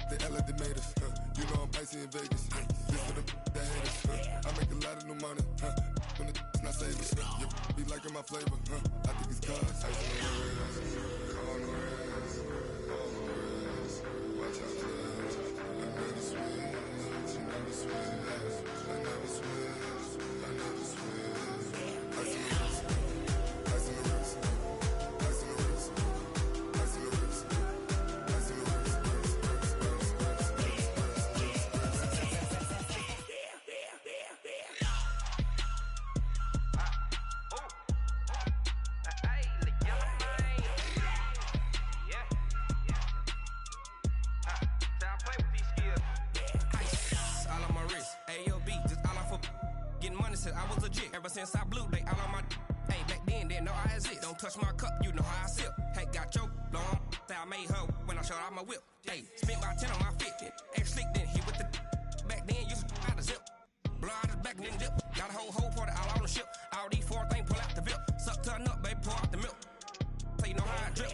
They act like they made us, You know I'm icy in Vegas, This for the that hate us, I make a lot of new money, When it's not savings, You be liking my flavor, I think it's cause ice on the wrist, on the wrist, on the wrist. Watch out, flash, I never switch, you never switch. I never switch, I never switch. Ice on the wrist, ice on the wrist, ice on the wrist, ice on the wrist, ice on the wrist.
since I was a jit. Ever since I blew, they all on my hey, back then, didn't know I exist. Don't touch my cup, you know how I sip. Hey, got your long, I made her when I showed out my whip. Hey, spent about 10 on my fit. Ex-slick, then hit with the back then, used to out the zip. Blow out his back, then dip. Got a whole party all on the ship. All these four things, pull out the VIP. Suck, turn up, baby, pour out the milk. So you know how I drip.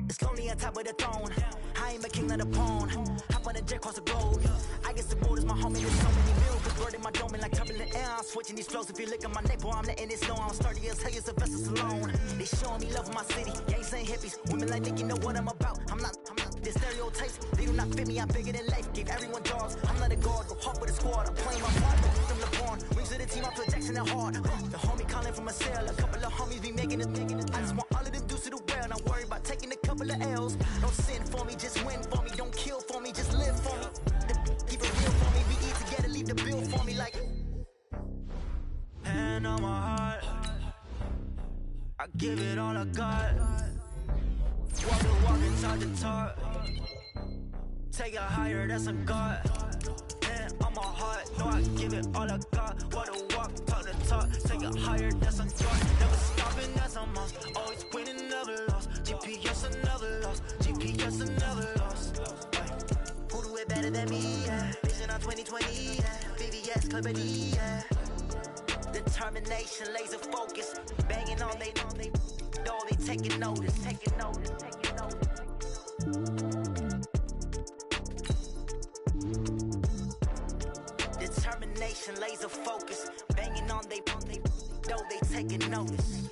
It's lonely on top of the throne. I ain't a king of the pawn. Hop on a jet across the globe. I guess the road is my homie. There's so many miracles bird in my dome and like turbulent air. I'm switching these flows. If you look at my neck, boy, I'm letting it snow. I'm sturdy as hell, it's a vessel alone. They showing me love in my city. Gangs ain't hippies. Women like Nick, you know what I'm about. I'm not the stereotypes. They do not fit me. I'm bigger than life. Gave everyone dogs. I'm not a guard. Go hard with a squad. I'm playing my part. From LeBron. Rings to the team. I feel Jackson and hard. The homie calling from a cell. A couple of homies be making it. I just want all of them dudes to the well. Not worry about taking a couple of L's. Don't sin for me, just win for me. Don't kill for me, just live for me. Keep it real for me. We eat together, leave the bill for me like. Hand on my heart, I give it all I got. Walk the walk and talk the talk. Take it higher, that's a God. Hand on my heart, know I give it all I got. Walk the walk, talk the talk. Take it higher, that's a God. Never stopping, that's a must. Always winning, never lost. GPS, I never lost. GPS, I never lost. Who do it better than me? Yeah. Vision on 2020. Yeah. VVS, Clipper D. Yeah. Determination, laser focus. Banging on they know they taking notice. Taking notice. Taking notice. Determination, laser focus. Banging on they know they taking notice.